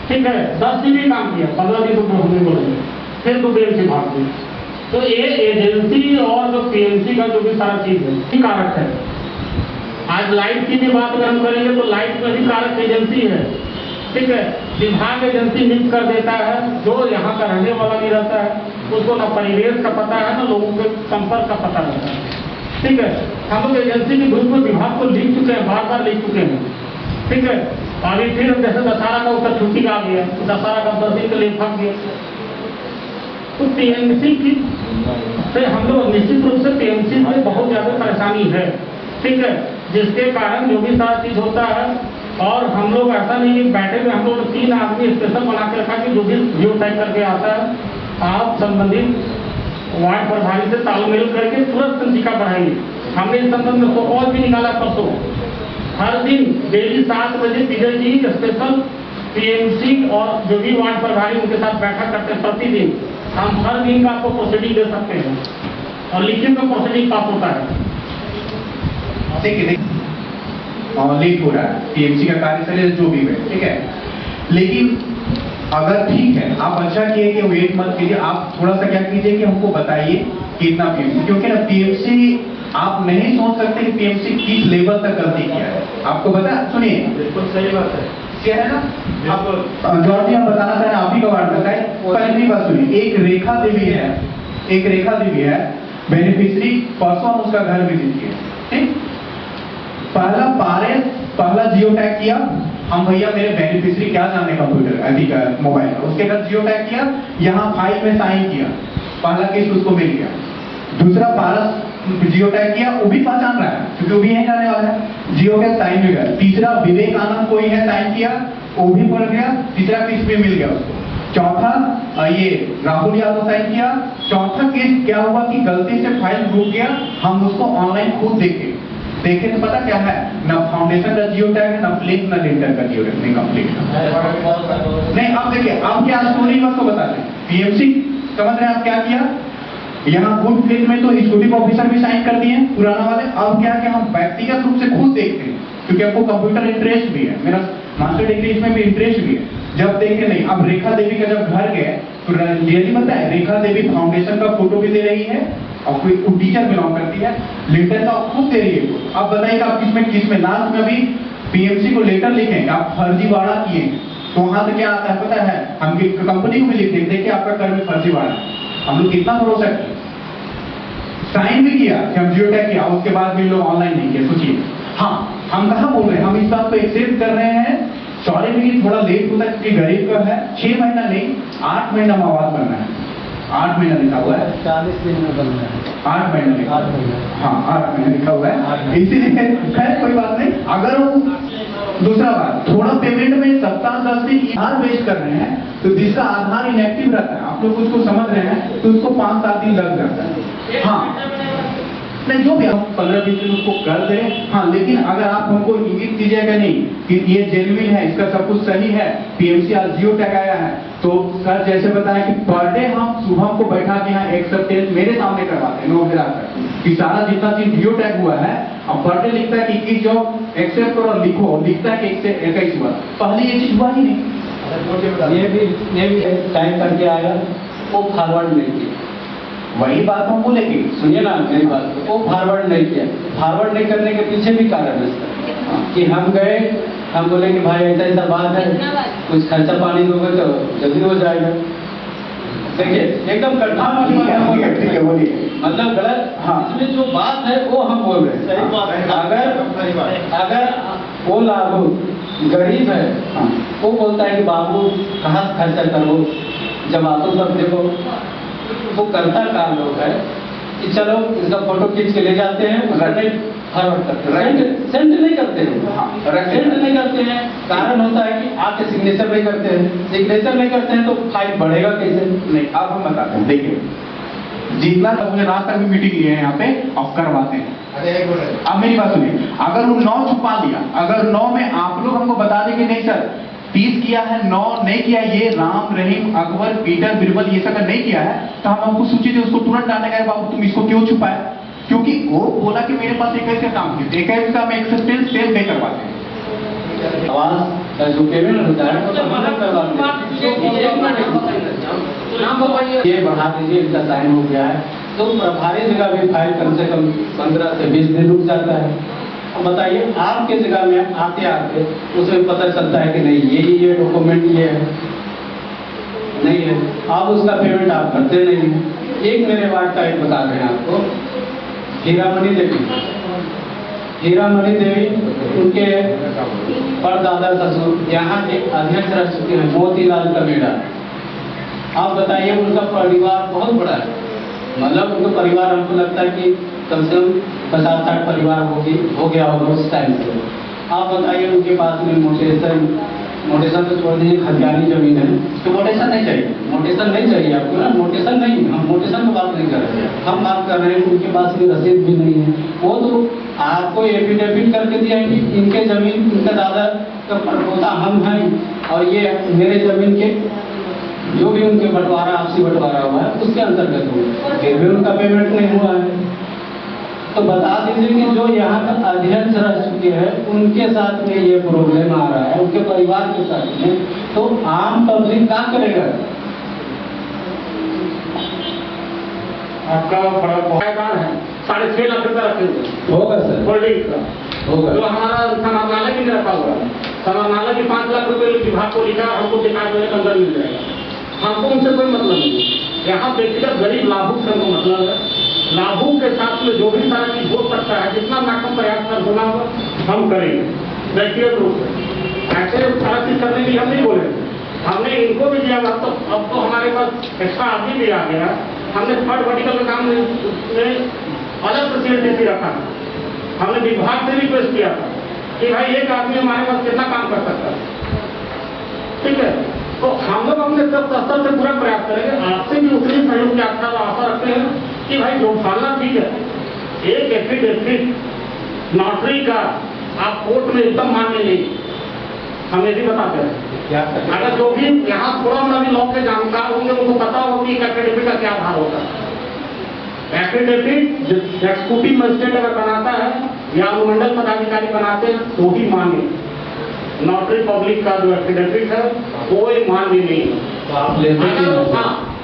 Speaker 4: ठीक है, 10 दिन भी काम किया, 15 दिन तो हमने बोले, फिर 2 PMC भाग गई। तो ये एजेंसी और जो PMC का जो भी सारा चीज है कारक है। आज लाइट की भी बात अगर हम करेंगे तो लाइट में भी कारक एजेंसी है, ठीक है, विभाग एजेंसी नियुक्त कर देता है, जो यहाँ का रहने वाला नहीं रहता है, उसको न परिवेश का पता है न लोगों के संपर्क का पता रहता है। ठीक है, हम लोग एजेंसी के ग्रुप में विभाग को लिख चुके हैं, बार बार लिख चुके हैं। ठीक है, अभी फिर जैसे दशहरा का उत्तर छुट्टी आ गया, तो दशहरा का 10 दिन के लिए फंस गया। तो पीएमसी की से हम लोग निश्चित रूप से पीएमसी से बहुत ज्यादा परेशानी है। ठीक है, जिसके कारण जो भी सारा चीज होता है, और हम लोग ऐसा नहीं कि बैठे हुए, हम लोग 3 आदमी स्पेशल बना के रखा कि जो भी जियो टैग करके आता है, आप संबंधित वार्ड प्रभारी से तालमेल करके तुरंत संचिका बढ़ाइए। हमने इस संबंध में कॉल भी निकाला परसों। हर दिन डेली 7 बजे विजय जी स्पेशल पीएमसी और जो भी वार्ड प्रभारी उनके साथ बैठक करते हैं प्रतिदिन। हम हर दिन का आपको प्रोसीडिंग दे सकते हैं और लिखित में प्रोसीडिंग पास होता है।
Speaker 1: देखिए लेट हो रहा है, पीएमसी का कार्य चले जो भी है, ठीक है, लेकिन अगर ठीक है, आप अच्छा किए कि वेट मत कीजिए, आप थोड़ा सा क्या कीजिए कि हमको बताइए कितना पीएमसी, क्योंकि ना पीएमसी आप नहीं सोच सकते कि पीएमसी किस लेवल तक गलती किया है। आपको बता, सुनिए,
Speaker 3: बिल्कुल सही बात है,
Speaker 1: क्या है ना, आप जॉर्ज जी हम बताना चाहें, आप ही का वार्ड बताए। पहली बात सुनिए, एक रेखा देवी है बेनिफिशियरी, परसों हम उसका घर विजिट किए, ठीक, पहला जियो टैग किया हम, भैया मेरे बेनिफिशियरी क्या जाने कंप्यूटर मोबाइल का, उसके बाद जियो टैग किया, यहाँ फाइल में साइन किया, पहला केस उसको मिल गया। दूसरा जियो टैग किया, वो भी पहचान रहा है क्योंकि वो भी यहीं रहने वाला है, जियो का साइन भी गया। तीसरा विवेकानंद कोई है, साइन किया, वो भी पड़ गया, तीसरा केस भी मिल गया उसको। चौथा ये राहुल यादव साइन किया। चौथा केस क्या हुआ कि गलती से फाइल रुक गया, हम उसको ऑनलाइन खुद देखे तो पता क्या है, ना फाउंडेशन का जियो टैग है, ना फ्लिक, ना लिंटर का जियो टैग, नहीं कंप्लीट नहीं। अब देखिए, अब क्या स्टोरी में आपको बताते हैं, पीएमसी समझ रहे हैं आप क्या किया, यहाँ गुड फ्लिक में तो एग्जीक्यूटिव ऑफिसर भी साइन कर दिए पुराना वाले। अब क्या कि हम व्यक्तिगत रूप से खुद देखते हैं, क्योंकि आपको कंप्यूटर इंटरेस्ट भी है, मेरा मास्टर डिग्री इसमें भी इंटरेस्ट भी है, जब देखे नहीं। अब रेखा देवी का जब घर गए तो रियली बताए, रेखा देवी फाउंडेशन का फोटो भी दे रही है और कोई टीचर बिलोंग करती है, लेटर का खुद दे रही है। अब बताइए आप किसमें लास्ट में अभी पीएमसी को लेटर लिखेंगे आप फर्जीवाड़ा किए, तो वहां से क्या आता है पता है, हम कंपनी को भी लिख देते हैं कि आपका कर्म फर्जीवाड़ा है। हम लोग कितना भरोसा किया, साइन भी किया कि हम जियो टैग किया, उसके बाद भी लोग ऑनलाइन नहीं किया। सोचिए, हाँ हम कहाँ बोल रहे हैं, हम इस बात को एक्सेप्ट कर रहे हैं, सॉरी लेकिन थोड़ा लेट होता है क्योंकि गरीब का है, 6 महीना नहीं 8 महीना में आवाज बनना है, 8 महीना लिखा हुआ है,
Speaker 3: 40 दिन में बनना है,
Speaker 1: 8 महीना लिखा,
Speaker 3: 8 महीना,
Speaker 1: हाँ 8 महीना लिखा हुआ है, इसीलिए खैर कोई बात नहीं। अगर वो दूसरा बात, थोड़ा पेमेंट में सप्ताह 10 दिन आधार वेस्ट कर रहे हैं, तो जिसका आधार इनएक्टिव रहता है, आप लोग उसको समझ रहे हैं, तो उसको 5-7 दिन लग जाता है। हाँ नहीं, जो भी आप 15-20 दिन उसको कर दें, हाँ, लेकिन अगर आप हमको इंगित कीजिएगा नहीं कि ये जेन्युइन है, इसका सब कुछ सही है, पीएमसी आज जियो टैग आया है, तो सर जैसे बताया कि पर डे हम सुबह को बैठा के यहाँ एक्सेप्टेंस मेरे सामने करवाते हैं 9 बजे रात तक कि सारा जितना चीज जियो टैग हुआ है, अब पर डे लिखता है कि 21 जॉब एक्सेप्ट करो और लिखो, लिखता है कि 21 हुआ, पहले ये चीज हुआ ही नहीं।
Speaker 8: ये भी टाइम करके आया, वो फॉरवर्ड नहीं किया,
Speaker 1: वही बात हम बोलेंगे,
Speaker 8: सुनिए ना मेरी बात, वो फॉरवर्ड नहीं किया। फॉरवर्ड नहीं करने के पीछे भी कारण है इसका, कि हम गए, हम बोले कि भाई ऐसा ऐसा बात है, कुछ खर्चा पानी दोगे तो जल्दी हो जाएगा। देखिए एकदम कन्फर्म वाली बात हम बोल रहे हैं, मतलब गलत, हाँ, इसमें जो बात है वो हम बोल रहे हैं, सही बात है। अगर वो लागू गरीब है, वो बोलता है कि बाबू कहाँ खर्चा करो, जब आतो तब देखो, वो करता काम लोग है कि चलो इसका फोटो खींच के ले जाते हैं, फॉरवर्ड करते हैं, सेंड नहीं करते हैं, सेंड नहीं करते हैं। कारण होता है कि आपके सिग्नेचर नहीं करते हैं, सिग्नेचर नहीं करते हैं तो फाइल बढ़ेगा कैसे?
Speaker 1: नहीं, अब हम बताते हैं, देखिए जितना तक मुझे रात तक भी मीटिंग लिए हैं यहाँ पे और करवाते हैं। अब मेरी बात सुनिए, अगर वो 9 छुपा लिया, अगर 9 में आप लोग हमको बता दें कि नहीं सर 30 किया है, 9 नहीं किया, ये राम रहीम अकबर पीटर बिरबल ये सब नहीं किया है, तो हम हमको सूचित है उसको तुरंत डालने का, बाबू तुम इसको क्यों छुपाया? क्योंकि वो बोला कि मेरे पास 21 का काम किया, 21 का हम एक्सेप्टेंस सेल पे करवाते हैं।
Speaker 8: आवाज का जो पेमेंट होता है वो सब करवाते हैं, ये बढ़ा दीजिए, इसका साइन हो गया है, तो प्रभारी जगह भी फाइल कम से कम 15 से 20 दिन रुक जाता है। अब बताइए आपके जगह में आते आते उसमें पता चलता है कि नहीं ये डॉक्यूमेंट ये है, नहीं है, आप उसका पेमेंट आप करते नहीं हैं। एक मेरे वार्ड का एक बता रहे हैं आपको, हीरामणि देवी उनके परदादा ससुर यहाँ के अध्यक्ष रह चुके हैं, मोतीलाल कमेड़ा। आप बताइए उनका परिवार बहुत बड़ा है, मतलब उनका परिवार हमको लगता है कि कम से कम 50-60 परिवार हो गया होगा उस टाइम से। आप बताइए उनके पास में मोटेशन तो छोड़ दीजिए, खतियानी जमीन है तो मोटेशन नहीं चाहिए आपको ना, मोटेशन नहीं, हम मोटेशन की बात नहीं कर रहे हैं, हम बात कर रहे हैं उनके पास में रसीद भी नहीं है। वो तो आपको एफिडेविट करके दिया है कि इनके जमीन इनका दादा का परपोता हम हैं और ये मेरे जमीन के जो भी उनके बंटवारा आपसी बंटवारा हुआ है उसके अंतर्गत हुआ, फिर भी उनका पेमेंट नहीं हुआ है। तो बता दीजिए कि जो यहाँ का अध्यक्ष रह चुके हैं उनके साथ में ये प्रॉब्लम आ रहा है, उनके परिवार के साथ में, तो आम पब्लिक क्या करेगा?
Speaker 4: आपका बड़ा बकायेदार है 6.5 लाख रुपया रखे हुए
Speaker 8: होगा सर,
Speaker 4: होल्डिंग का
Speaker 8: होगा।
Speaker 4: जो हमारा समानालय भी नहीं रखा हुआ है, समानालय की 5 लाख रुपये विभाग को लिखा, हमको दिखा देने के अंदर मिल जाएगा, हमको उनसे कोई मतलब नहीं है। यहाँ व्यक्तिगत गरीब लाभुक से हमको मतलब है, लाभुक के साथ में जो भी सारा चीज हो सकता है, जितना मैक्सिमम प्रयास कर होना होगा हम करेंगे व्यक्तिगत रूप से। ऐसे सारा चीज करने के लिए हम नहीं बोले, हमने इनको भी दिया, अब तो हमारे पास एक्स्ट्रा आदमी भी आ गया, हमने थर्ड वर्टिकल का काम में अलग फैसिलिटी रखा, हमने विभाग से रिक्वेस्ट किया था कि भाई एक आदमी हमारे पास कितना काम कर सकता है, ठीक है। तो हम लोग अपने स्तर से पूरा प्रयास करेंगे, आपसे भी उतनी सहयोग की आशा रखते हैं कि भाई जो फालना ठीक है, एक एफिडेविट नोटरी का आप कोर्ट में एकदम मान्य नहीं, हम ये भी बताते हैं। अगर जो भी यहाँ थोड़ा मोड़ा भी लॉ के जानकार होंगे उनको पता होगा कि एफिडेविट का क्या भार होता है। एफिडेविट एग्जीक्यूटिव मजिस्ट्रेट अगर बनाता है या अनुमंडल पदाधिकारी बनाते हैं तो ही मान्य, नोटरी पब्लिक का जो एफिडेविट है कोई मान्य नहीं है।
Speaker 8: तो आप लेते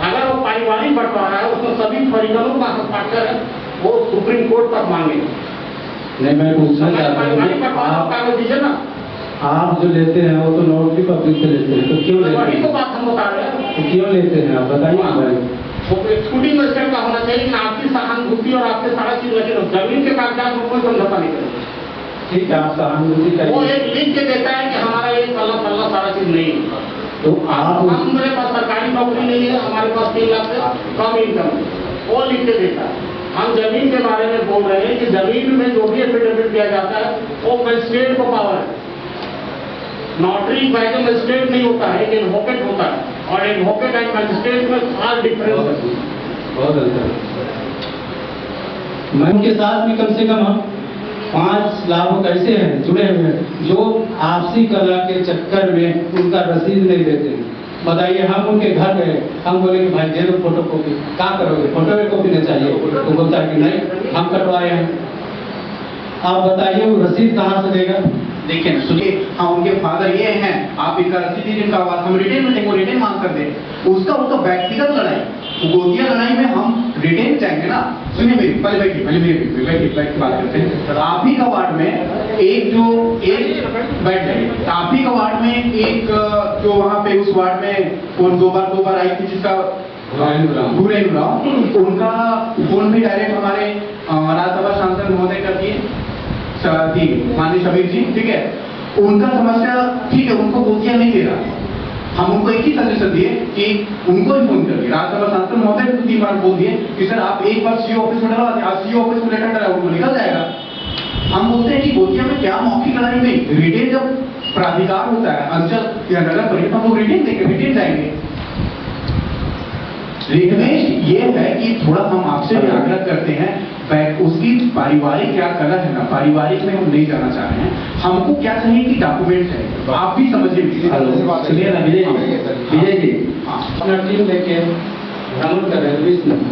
Speaker 4: अगर वो पारिवारिक बंटवारा है उसमें सभी फरीकों का हस्ताक्षर है, वो सुप्रीम कोर्ट तक मांगे।
Speaker 8: नहीं, मैं पूछना चाहता
Speaker 4: हूँ दीजिए ना,
Speaker 8: आप जो लेते हैं वो तो नोटरी पब्लिक से लेते हैं, तो क्यों लेते
Speaker 4: वही
Speaker 8: हैं?
Speaker 4: तो बात हम बता रहे हैं,
Speaker 8: तो क्यों लेते हैं आप बताइए।
Speaker 4: एक्जीक्यूटिव मजिस्ट्रेट का होना चाहिए, आपकी सहानुभूति और आपके सारा चीज लगे, जमीन के कागजात में कोई समझौता नहीं करेगा।
Speaker 8: ठीक है, आप सहानुभूति
Speaker 4: वो
Speaker 8: करिए,
Speaker 4: एक लिख के देता है कि हमारा ये फल्ला सारा चीज नहीं है,
Speaker 8: तो आप
Speaker 4: हमारे पास सरकारी नौकरी नहीं है, हमारे पास 3 लाख से कम इनकम है, वो लिख के देता है। हम जमीन के बारे में बोल रहे हैं कि जमीन में जो भी एफिडेविट दिया जाता है वो मजिस्ट्रेट को पावर है, नोटरी बाय मजिस्ट्रेट नहीं होता है, एक एडवोकेट होता है, और एडवोकेट एंड मजिस्ट्रेट में खास डिफरेंस है,
Speaker 8: बहुत अंतर है। मन के साथ में कम से कम हम 5 लाभुक ऐसे हैं जुड़े हुए हैं जो आपसी कला के चक्कर में उनका रसीद नहीं देते हैं। बताइए, हम उनके घर गए, हम बोले कि भाई दे दो फोटो कॉपी, क्या करोगे, फोटो कॉपी नहीं चाहिए, तो बोलता है कि नहीं हम कटवाए हैं। आप बताइए वो रसीद कहाँ से देगा?
Speaker 5: देखिए सुनिए, हाँ उनके फादर ये हैं, आप इनका रसीद दीजिए, इनका आवाज हम रिटेन में देंगे, रिटेन मांग कर दे, उसका वो तो व्यक्तिगत लड़ाई, गोदिया लड़ाई में हम रिटेन जाएंगे ना। सुनिए मेरी, पहले बैठ बात करते हैं। आप ही का वार्ड में एक बैठ जाइए, आप ही का वार्ड में एक जो वहाँ पे उस वार्ड में कौन दो बार आई थी, जिसका भूरेन राव, उनका फोन भी डायरेक्ट हमारे राज्यसभा सांसद महोदय कर दिए, माननीय शबीर जी, ठीक है। उनका समस्या ठीक है, उनको गोदिया नहीं दे रहा, हम उनको एक ही सजेशन दिए कि उनको ही फोन करके राज्यसभा सांसद महोदय को 3 बार बोल दिए कि सर आप एक बार सीओ ऑफिस में डलवा दें, आप सीओ ऑफिस में लेटर डला उनको निकल जाएगा। हम बोलते हैं कि गोदिया में क्या मौखिक लड़ाई में रिटेन जब प्राधिकार होता है, अंचल या नगर परिषद, हम लोग रिटेन देंगे, रिटेन जाएंगे। रिक्वेस्ट ये है कि थोड़ा हम आपसे भी आग्रह करते हैं, उसकी पारिवारिक क्या कला है ना, पारिवारिक में हम नहीं जाना चाह रहे हैं, हमको क्या चाहिए कि डॉक्यूमेंट है, आप भी समझिए।
Speaker 8: सुनिए ना विजय जी, अपना टीम लेके भ्रमण कर रहे हैं 20 मिनट।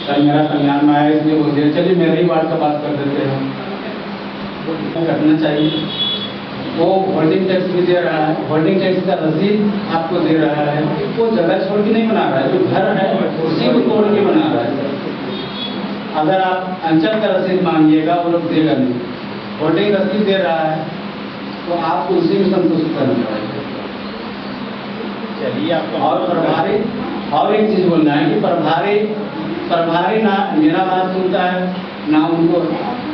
Speaker 8: सर मेरा संज्ञान में आया इसलिए बोल दिया, चलिए मेरे ही वार्ड का बात कर देते हैं, करना चाहिए। वो होल्डिंग टैक्स भी दे रहा है, होल्डिंग टैक्स का रसीद आपको दे रहा है, वो जगह छोड़ के नहीं बना रहा है, जो घर है उसी को तोड़ के बना रहा है। अगर आप अंचल का रसीद मांगिएगा वो लोग देगा नहीं, होल्डिंग रसीद दे रहा है तो आपको उसी में संतुष्ट करना पड़ेगा।
Speaker 7: चलिए आपको
Speaker 8: और प्रभारी, और एक चीज बोलना है कि प्रभारी ना मेरा बात सुनता है ना उनको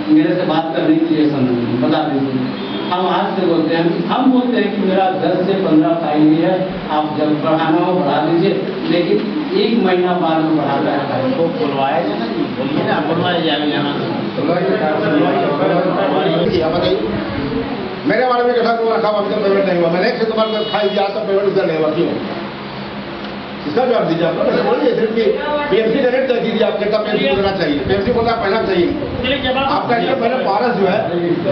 Speaker 8: मेरे से बात करने के लिए समझ बता दीजिए। हम आज से बोलते हैं, हम बोलते हैं कि मेरा 10 से 15 फाइल ही है, आप जब बढ़ाना हो बढ़ा दीजिए, लेकिन 1 महीना बाद में बढ़ाता है फाइल
Speaker 7: को बुलवाया जाए ना जी, बोलिए ना, बुलवाया जाए यहाँ से।
Speaker 3: मेरे बारे में कैसा क्यों रखा हुआ, अभी तक पेमेंट नहीं हुआ, मैंने 1 सितंबर को फाइल दिया तो पेमेंट उसका नहीं हुआ, क्यों? इसका जवाब दीजिए आप लोग। बोलिए सिर्फ कि पीएमसी डायरेक्ट कर दीजिए, आप कितना पीएमसी बोलना चाहिए, पीएमसी बोलना पहना चाहिए। आपका इससे पहले पारस जो है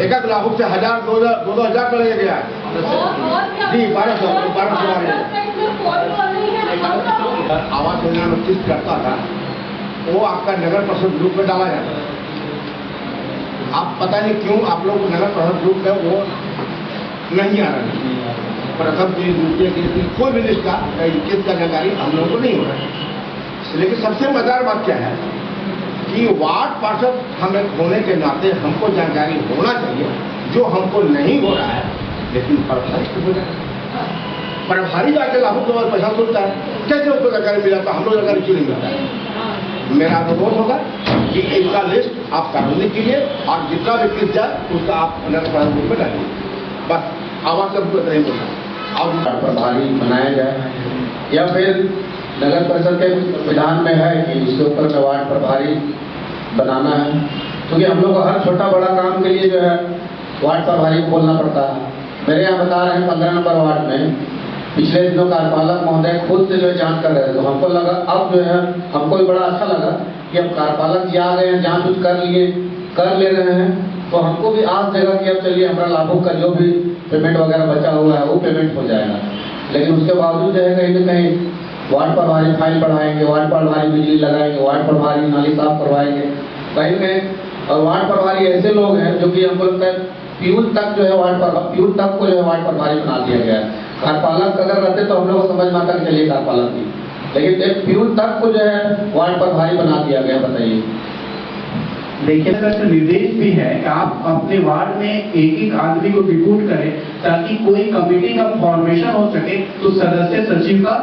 Speaker 3: एक लाभुक से 1000 2,000 कर गया है जी, 1200 आवास योजना में किस्त करता था वो आपका नगर परिषद ग्रुप में डाला जाता है। आप पता नहीं क्यों आप लोग नगर परिषद ग्रुप में वो नहीं आ रहे हैं, प्रथम की द्वितीय की कोई भी लिस्ट का किस्त का जानकारी हम लोगों को नहीं हो रहा है। लेकिन सबसे मजेदार बात क्या है कि वार्ड पार्षद हमें होने के नाते हमको जानकारी होना चाहिए, जो हमको नहीं हो रहा है, लेकिन प्रभारी हो जाए। प्रभारी जाके लाखों के बाद पैसा सुनता है, कैसे उसको जानकारी मिला था, हम लोग जानकारी क्यों नहीं मिलता है? मेरा अनुरोध होगा कि इसका लिस्ट आप कानूनी कीजिए और जितना भी किस्त जाए उसका आप नगर परिषद ग्रुप में डालिए, बस आवाज सबको नहीं बोलना। अब
Speaker 9: प्रभारी बनाया जाए, या फिर नगर परिषद के विधान में है कि उसके ऊपर में वार्ड प्रभारी बनाना है, क्योंकि हम लोग को हर छोटा बड़ा काम के लिए जो है वार्ड प्रभारी को बोलना पड़ता है। मेरे यहाँ बता रहे हैं 15 नंबर वार्ड में पिछले दिनों कार्यपालक महोदय खुद से जो है जांच कर रहे थे, तो हमको लगा, अब जो है हमको भी बड़ा अच्छा लगा कि अब कार्यपालक जी आ गए हैं, जांच कर ले रहे हैं, तो हमको भी आस देगा कि अब चलिए हमारा लाभों का जो भी पेमेंट वगैरह बचा हुआ है वो पेमेंट हो जाएगा। लेकिन उसके बावजूद जो है कहीं न कहीं वार्ड प्रभारी फाइल बढ़ाएंगे, वार्ड प्रभारी बिजली लगाएंगे, वार्ड प्रभारी नाली साफ करवाएंगे, कहीं न कहीं। और वार्ड प्रभारी ऐसे लोग हैं जो कि हमको लगता है प्यून तक जो है प्यून तक को जो है वार्ड प्रभारी बना दिया गया है। कार्यपालक अगर रहते तो हम लोग को समझ में आता कि चलिए कार्यपालक थी, लेकिन एक प्यून तक को जो है वार्ड प्रभारी बना दिया गया। बताइए,
Speaker 1: देखिए तो निर्देश भी है कि आप अपने वार्ड में एक आदमी को रिक्रूट करें ताकि कोई कमेटी का फॉर्मेशन हो सके, तो सदस्य सचिव का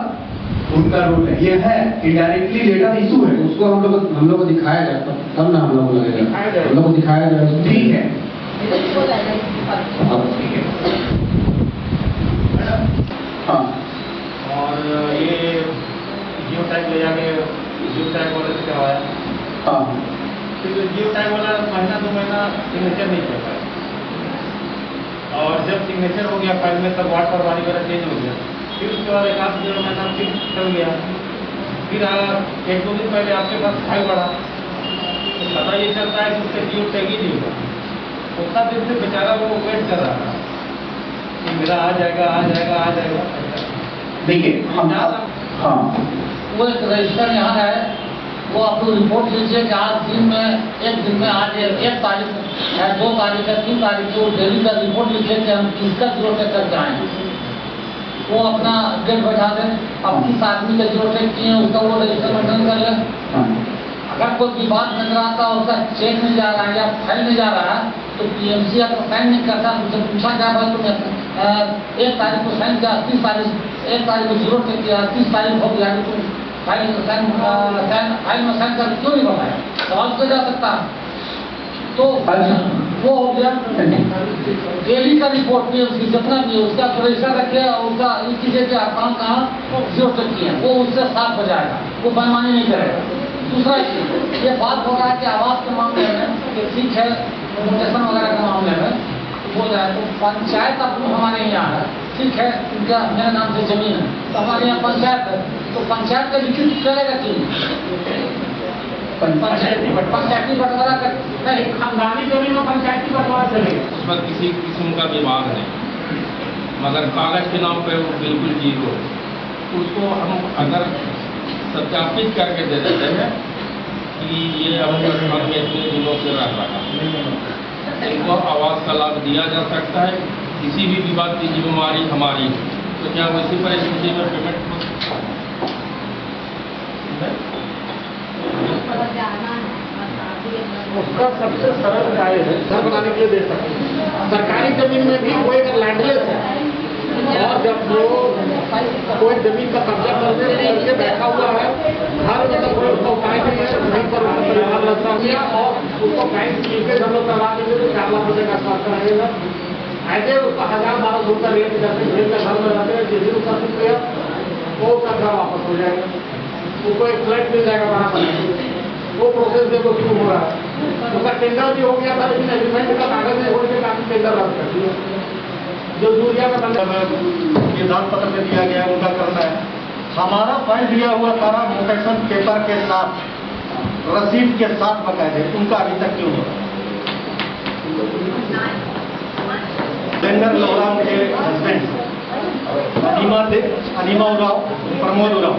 Speaker 1: उनका रोल है, ये है इनडायरेक्टली लेटर इशू है,
Speaker 9: उसको हम लोग को दिखाया जाए तब ना हम लोग को लगेगा, हम लोग को दिखाया जाए।
Speaker 1: ठीक है,
Speaker 9: हाँ।
Speaker 2: और ये जियो टैग ले जाके जियो टैग वाले से करवाया,
Speaker 9: हाँ,
Speaker 2: फिर जियो टैग वाला महीना 2 महीना सिग्नेचर नहीं कर पाया, और जब सिग्नेचर हो गया फाइल में तब वार्ड प्रभारी वगैरह चेंज हो गया, फिर उसके बाद 1-8 महीना फिर चल गया, फिर 1-2 दिन पहले आपके पास फाइल बढ़ा, तो पता ये चलता है कि उसका जियो टैग ही नहीं हुआ। उतना दिन से बेचारा वो वेट कर रहा था कि मेरा आ जाएगा।
Speaker 1: देखिए हम हाँ
Speaker 10: वो एक रजिस्टर यहाँ है, वो आप लोग रिपोर्ट लीजिए कि आज एक दिन में आज 1 तारीख है, 2 तारीख है, 3 तारीख को डेली का रिपोर्ट लीजिए कि हम किसका जीरो टेक करके आए। वो अपना डेट बैठा दें, अब किस आदमी का जीरो टेक किए उसका वो रजिस्टर मेंटेन कर ले। अगर कोई विवाद नजर आता है, उसका चेक नहीं जा रहा है या फाइल नहीं जा रहा है, तो पीएमसी अगर साइन नहीं करता तो पूछा क्या भाई तुमने 1 तारीख को साइन किया, 30 तारीख 1 तारीख को जीरो टेक किया, 30 तारीख हो गया, तुम फाइल में साइन कर क्यों नहीं बनाया, सवाल किया जा सकता है। तो वो हो गया डेली का रिपोर्ट पीएमसी जितना भी है उसका रजिस्टर रखे और उसका ये कीजिए कि आप कहाँ जीरो टेक किए हैं, वो उससे साफ हो जाएगा, वो बेईमानी नहीं करेगा। दूसरा ये बात हो रहा है कि आवास के मामले में ठीक है, म्यूटेशन वगैरह के मामले में हो जाए तो पंचायत अपनी हमारे यहाँ है, ठीक है, उनका मेरे नाम से जमीन है, तो हमारे यहाँ पंचायत है, तो पंचायत का लिखित करेगा क्यों? पंचायती बंटवारा कर नहीं, खानदानी जमीन में पंचायती बंटवारा चलेगा,
Speaker 11: उसमें किसी किस्म का विवाद नहीं, मगर कागज के नाम पे वो बिल्कुल जीरो, उसको हम अगर सत्यापित करके दे देते हैं कि ये अमूमन में इतने दिनों से रह रहा है, इनको आवास का लाभ दिया जा सकता है, किसी भी विवाद की जिम्मेवारी हमारी है, तो क्या वैसी परिस्थिति में पेमेंट हो सकता है?
Speaker 4: उसका सबसे सरल उपाय है घर बनाने के लिए दे सकते हैं। सरकारी जमीन में भी कोई अगर लैंडलेस है और जब वो कोई जमीन का कब्जा करके बैठा हुआ है, घर मतलब कोई उसका उपाय नहीं है, वहीं पर उसका परिवार रखा गया और उसको बैंक लीकेज हम लोग करवा देंगे तो 4 लाख रुपये का स्वास्थ्य रहेगा। ऐसे उसका 1000-1200 का रेट करके घर में रहते हैं, जिस दिन उसका कुछ गया वो उसका घर वापस हो जाएगा, उसको एक फ्लैट मिल जाएगा बना बना। वो प्रोसेस देखो शुरू हो रहा है। उसका टेंडर भी हो गया था, लेकिन एग्रीमेंट का कागज नहीं होने के कारण टेंडर रद्द कर दिया। जो यूरिया का ये दान पत्र में दिया गया है उनका करना है। हमारा फाइल दिया हुआ सारा मोटेशन पेपर के साथ, रसीद के साथ बकायदे, उनका अभी तक क्यों हो रहा है? टेंडर लोहराम के हस्बैंड अनिमा उराव, प्रमोद उराव,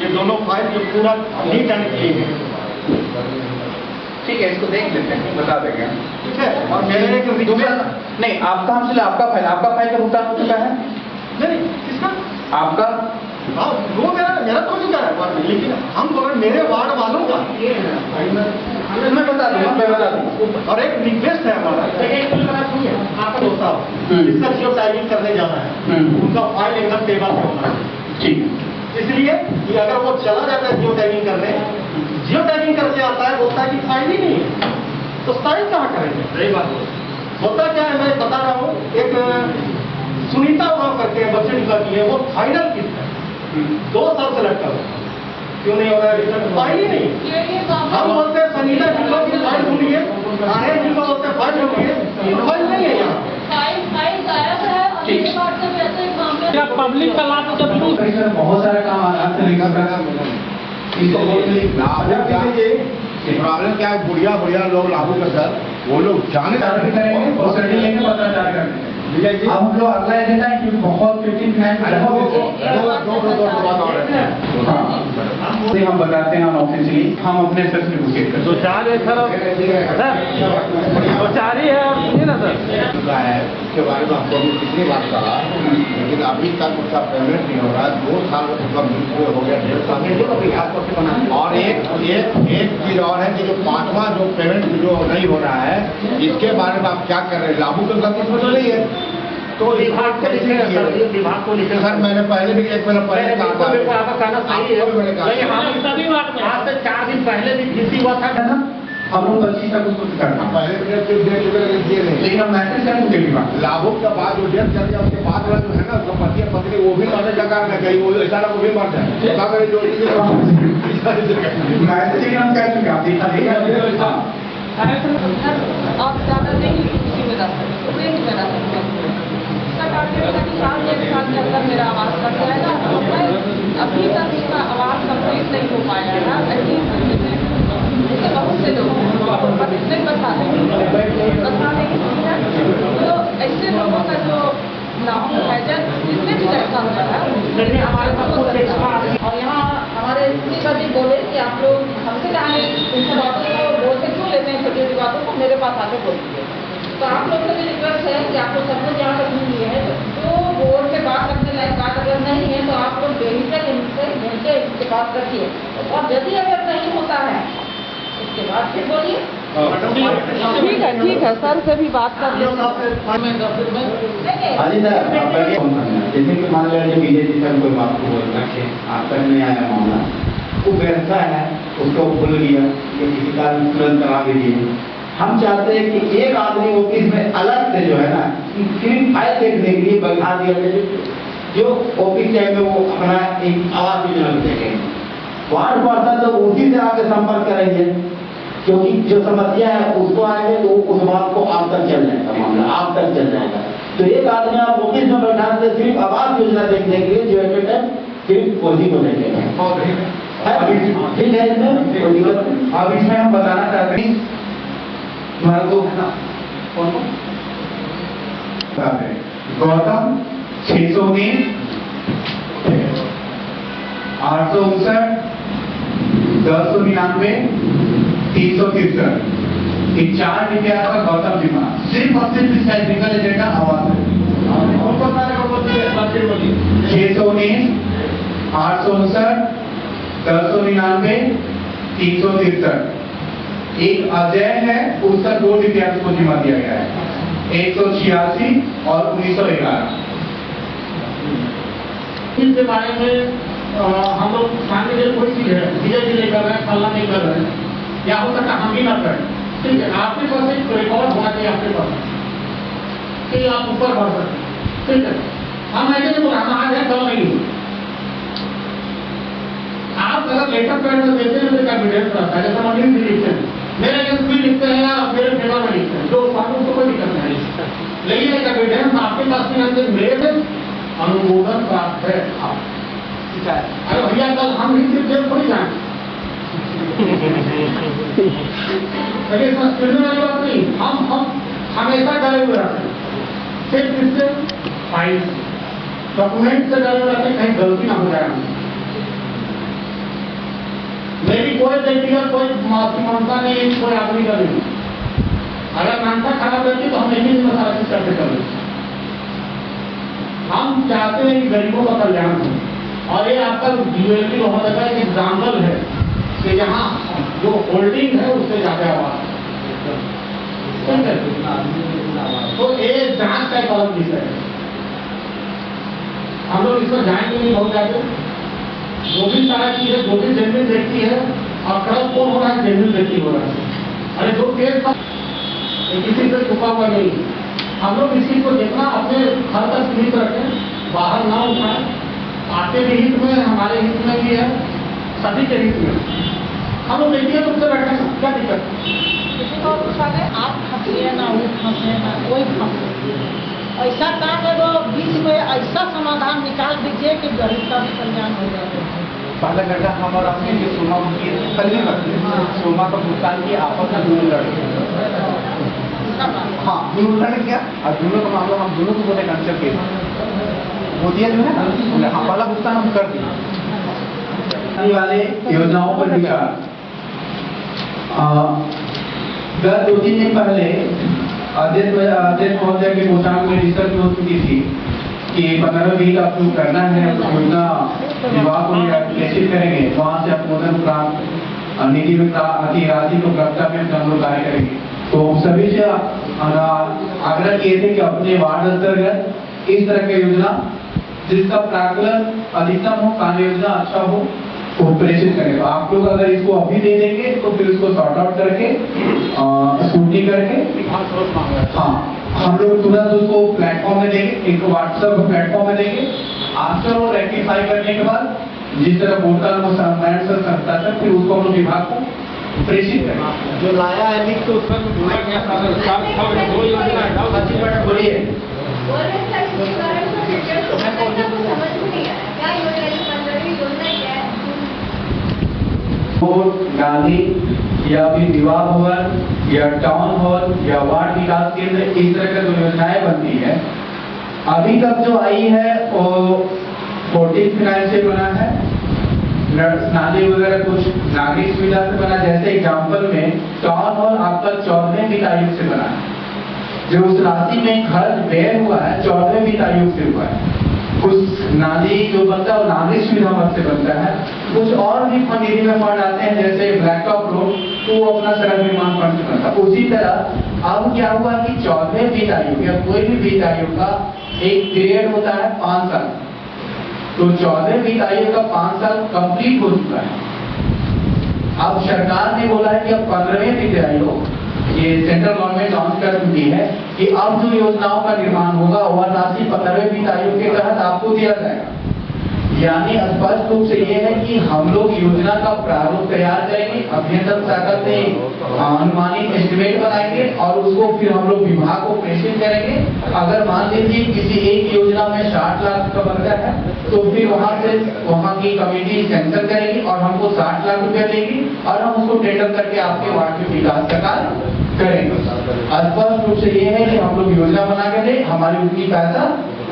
Speaker 4: ये दोनों फाइल जो पूरा नीट एंड क्लीन है।
Speaker 5: ठीक है, इसको देख लेते हैं, बता देंगे।
Speaker 3: ठीक है, और मेरे एक
Speaker 5: नहीं, आपका हमसे आपका फाइल का भुगतान हो चुका है?
Speaker 3: नहीं, किसका?
Speaker 5: आपका?
Speaker 3: हाँ, वो मेरा तो चुका है, लेकिन हम बोल रहे मेरे वार्ड वालों का।
Speaker 5: मैं बता दूँ।
Speaker 3: और एक रिक्वेस्ट है हमारा, आपका दोस्त साहब जिसका जियो टैगिंग करने जाना है, उनका फाइल एकदम टेबल पे होना है।
Speaker 5: ठीक,
Speaker 3: इसलिए कि अगर वो चला जाता है जियो टैगिंग करने, जियो टैगिंग करके आता है, बोलता है कि फाइल ही नहीं है, तो साइन कहाँ करेंगे? सही बात होता क्या है, मैं बता रहा हूँ, एक सुनीता उराव करके बच्चे निकाली है, वो फाइनल किस्त है, 2 साल से लटका हुआ, क्यों नहीं हो रहा है रिटर्न? फाइल ही नहीं। हम बोलते हैं संगीता जिला की फाइल ढूंढिए, आर्य जिला बोलते हैं फाइल ढूंढिए, फाइल नहीं है यहाँ।
Speaker 6: फाइल गायब है और ये बात से वैसे ही मामले
Speaker 4: क्या पब्लिक का लाभ जब
Speaker 1: बहुत सारा काम आराम से निकल रहा है।
Speaker 9: प्रॉब्लम क्या है, बुढ़िया लोग लागू कर सर, वो लोग जाने
Speaker 1: करेंगे प्रोसेडिंग लेंगे, पत्राचार करेंगे। अब हम लोग अगला एजेंडा है कि बहुत 15 हम बताते हैं ऑफिशियली, हम अपने सर से नेगोशिएट करते हैं।
Speaker 4: 2-4 है सर, 2-4 ही है और सुनिए ना सर।
Speaker 9: उसके बारे में आपको कितनी बात कहा, लेकिन अभी तक उसका पेमेंट नहीं हो रहा है। 2 साल उसका बिल हो गया, 1.5 साल। और एक चीज और है कि जो 5वां जो पेमेंट जो नहीं हो रहा है, इसके बारे में आप क्या कर रहे हैं? लागू का गलती तो नहीं है, तो
Speaker 4: विभाग को लिखे विभाग को लिखे
Speaker 9: सर, मैंने पहले भी 1 महीना पहले कहा था,
Speaker 4: आपका कहना सही है, लेकिन हम सभी बात में आज से 4 दिन पहले भी किसी हुआ था
Speaker 1: ना, हम लोग 25 तक उसको करना
Speaker 9: पहले भी दिए नहीं,
Speaker 1: लेकिन हम मैसेज करें उसके लिए
Speaker 9: लागू के बाद जो डेट चल गया उसके बाद वाला जो है ना, उसका पति पत्नी वो भी मरने जगह में कहीं, वो ऐसा वो भी मर जाए, क्या करें? जो
Speaker 1: मैसेज हम कह चुके, आप देखा
Speaker 6: आप ज़्यादा नहीं किसी में रह सकते, रेंज में रह सकते हैं। इसका टारगेट था कि 1 साल के अंदर मेरा आवास कट जाएगा, तो मैं अभी तक इसका आवास कंप्लीट नहीं हो पाया है। ऐसे बहुत से लोग नहीं बता देंगे तो ऐसे लोगों का जो नाम है जिसने भी ऐसा हुआ है और यहाँ हमारे स्पीकर जी बोले कि आप लोग हमसे चाहे इन बातों को बोल के क्यों लेते हैं, छोटी छोटी बातों को मेरे पास आके बोल दीजिए। तो आप लोग से भी रिक्वेस्ट है कि आप लोग सब लोग यहाँ तक नहीं है, तो बोर्ड से बात रखने लायक बात अगर नहीं है तो आप लोग बेहिचक इनसे मिलकर इससे बात रखिए, और यदि अगर नहीं होता है उसके बाद फिर बोलिए। ठीक है सर से भी बात कर लेंगे।
Speaker 5: हाँ जी सर, जैसे कि मान लिया बीजेपी सर कोई बात को बोलना है, आप तक नहीं आया मामला, वो व्यवस्था है, उसको भूल लिया कि किसी का तुरंत करा दीजिए। हम चाहते हैं कि एक आदमी ऑफिस में अलग से जो है ना, सिर्फ फाइल देखने के लिए बैठा दिया जाए, जो ऑफिस में वो अपना एक आवास योजना देखेंगे, वार्ड पार्षद तो उसी से आगे संपर्क करेंगे, क्योंकि जो समस्या है उसको आएंगे तो उस बात को आप तक चल जाएगा, मामला आप तक चल जाएगा। तो एक आदमी आप ऑफिस में बैठा दे सिर्फ आवास योजना देखने के लिए, जो एटेंडेंट सिर्फ उसी को देखेंगे। ठीक है, इसमें कोई दिक्कत नहीं।
Speaker 1: अब इसमें हम बताना चाहते हैं तुम्हारा तो है ना, कौन गौतम 619 859 1099 363, ये 4 डिब्बे आपका गौतम जी में सिर्फ और सिर्फ इसका एग्रीकल एजेंडा आवाज है। 619 859 1099 363, एक अजय है, उसका 2 दिव्यांग को जिम्मा दिया गया है, 186 और 1911।
Speaker 4: इनके बारे में हम लोग मान लीजिए कोई चीज है, विजय जी नहीं कर रहे हैं, फलना नहीं कर रहे हैं, या हो सकता है हम भी ना करें, ठीक है, आपके पास एक रिकॉर्ड होना चाहिए आपके पास कि आप ऊपर बढ़ सकते, ठीक है। हम ऐसे नहीं बोला हम आज है कल नहीं, आप अगर लेटर पैड में देते हैं तो एविडेंस रहता है, जैसे मंडी भी लिखते हैं, मेरे अगेंस्ट भी लिखते हैं या मेरे फेवर में लिखते हैं, जो कानून को कोई दिक्कत नहीं, लेकिन एक एविडेंस आपके पास नहीं है, मेरे अनुमोदन प्राप्त है। अरे भैया कल हम ही सिर्फ जेल थोड़ी जाए, वाली बात नहीं, हम हमेशा डरे हुए रहते हैं, सिर्फ इससे फाइल डॉक्यूमेंट से डरे हुए रहते हैं कहीं गलती ना हो जाए। मेरी कोई व्यक्तिगत कोई माफी मांगता नहीं, कोई आदमी का नहीं, अगर मानता खराब रहती तो हम एक ही दिन में सारा चीज करते कर लेते। हम चाहते हैं कि गरीबों का कल्याण हो, और ये आपका यूएलपी होने का एक एग्जाम्पल है कि यहाँ जो होल्डिंग है उससे ज्यादा आवाज, तो ये जांच का एक अलग विषय है, हम लोग इसमें जाएंगे नहीं बहुत ज्यादा, जो भी सारा चीज है, जो भी जेन्युइन व्यक्ति है, और ट्रस्ट कौन हो रहा है, जेन्युइन व्यक्ति हो रहा है। अरे जो केस किसी से छुपा हुआ नहीं, हम लोग इस चीज को जितना अपने घर तक सीमित रखें, बाहर ना उठाएं, आपके भी हित में, हमारे हित में भी है, सभी के हित में, हम लोग व्यक्तिगत रूप से बैठे, क्या दिक्कत?
Speaker 6: किसी को पूछा गया आप फंसिए ना, वो फंसे ना, कोई फंसे, ऐसा काम है वो बीच में ऐसा समाधान निकाल दीजिए कि गरीब का भी कल्याण हो जाए।
Speaker 5: पहला घंटा हम और आपने जो सोमा की कल नहीं करते, सोमा का भुगतान की आपस में दोनों लड़के, हाँ दोनों लड़ गया, और दोनों का मामला हम दोनों को बोले कैंसिल किया, वो दिया जो है ना, हाँ पहला भुगतान हम कर दिए।
Speaker 1: वाले योजनाओं पर विचार, 2-3 दिन पहले अध्यक्ष महोदय के पोशाक में रिसर्च हो चुकी थी कि 15-20 अप्रूव करना है, योजना विभाग को प्रेषित करेंगे, वहां से अनुमोदन प्राप्त निधि में राशि को प्रस्ताव में हम लोग कार्य करेंगे। तो सभी से आग्रह किए थे कि अपने वार्ड अंतर्गत इस तरह की योजना जिसका प्राकलन अधिकतम हो, कार्य योजना अच्छा हो, वो प्रेषित करें। तो आप लोग अगर इसको अभी दे देंगे तो फिर उसको सॉर्ट आउट करके स्कूटनी करके, हाँ हम लोग तुरंत उसको प्लेटफॉर्म में देंगे, एक व्हाट्सएप प्लेटफॉर्म में देंगे, आफ्टर वो रेक्टिफाई करने के बाद जिस तरह पोर्टल को संस्था तक, फिर उसको हम लोग विभाग को प्रेषित करेंगे।
Speaker 5: जो लाया है लिख तो उसमें बोला गया था, दो योजना
Speaker 1: बोलिए गांधी या फिर विवाह भवन या टाउन हॉल या वार्ड विकास केंद्र, इस तरह का जो योजनाएं बनती है अभी तक जो आई है वो 14 फाइनेंस से बना है, नाली वगैरह कुछ नागरिक सुविधा से बना। जैसे एग्जाम्पल में टाउन हॉल आपका 14वें वित्त आयोग से बना है, जो उस राशि में खर्च व्यय हुआ है 14वें वित्त आयोग से हुआ है। कुछ नाली जो बनता है वो नागरिक सुविधा मद से बनता है, कुछ और भी निधि में फंड आते हैं, जैसे ब्लैक टॉप रोड तो वो अपना सड़क निर्माण फंड से बनता है। उसी तरह अब क्या हुआ कि 14वें वित्त आयोग या कोई भी वित्त आयोग का एक पीरियड होता है 5 साल, तो 14वें वित्त आयोग का 5 साल कंप्लीट हो चुका है। अब सरकार ने बोला है कि अब 15वें वित्त आयोग, ये सेंट्रल गवर्नमेंट लॉन्च कर चुकी है कि अब जो योजनाओं का निर्माण होगा वह राशि 15वें वित्त आयोग के तहत आपको दिया जाएगा। यानी स्पष्ट रूप से ये है कि हम लोग योजना का प्रारूप तैयार करेंगे, अभियंत्रण शाखा से अनुमानित एस्टिमेट बनाएंगे और उसको फिर हम लोग विभाग को प्रेषित करेंगे। अगर मान लीजिए किसी एक योजना में 60 लाख का बनता है तो फिर वहाँ की कमेटी सेंक्शन करेगी और हमको 60 लाख रुपया देगी और हम उसको टेंडर करके आपके वार्ड के विकास का कार्य करेंगे। स्पष्ट रूप से ये है कि हम लोग योजना बना के दें, हमारी उतनी पैसा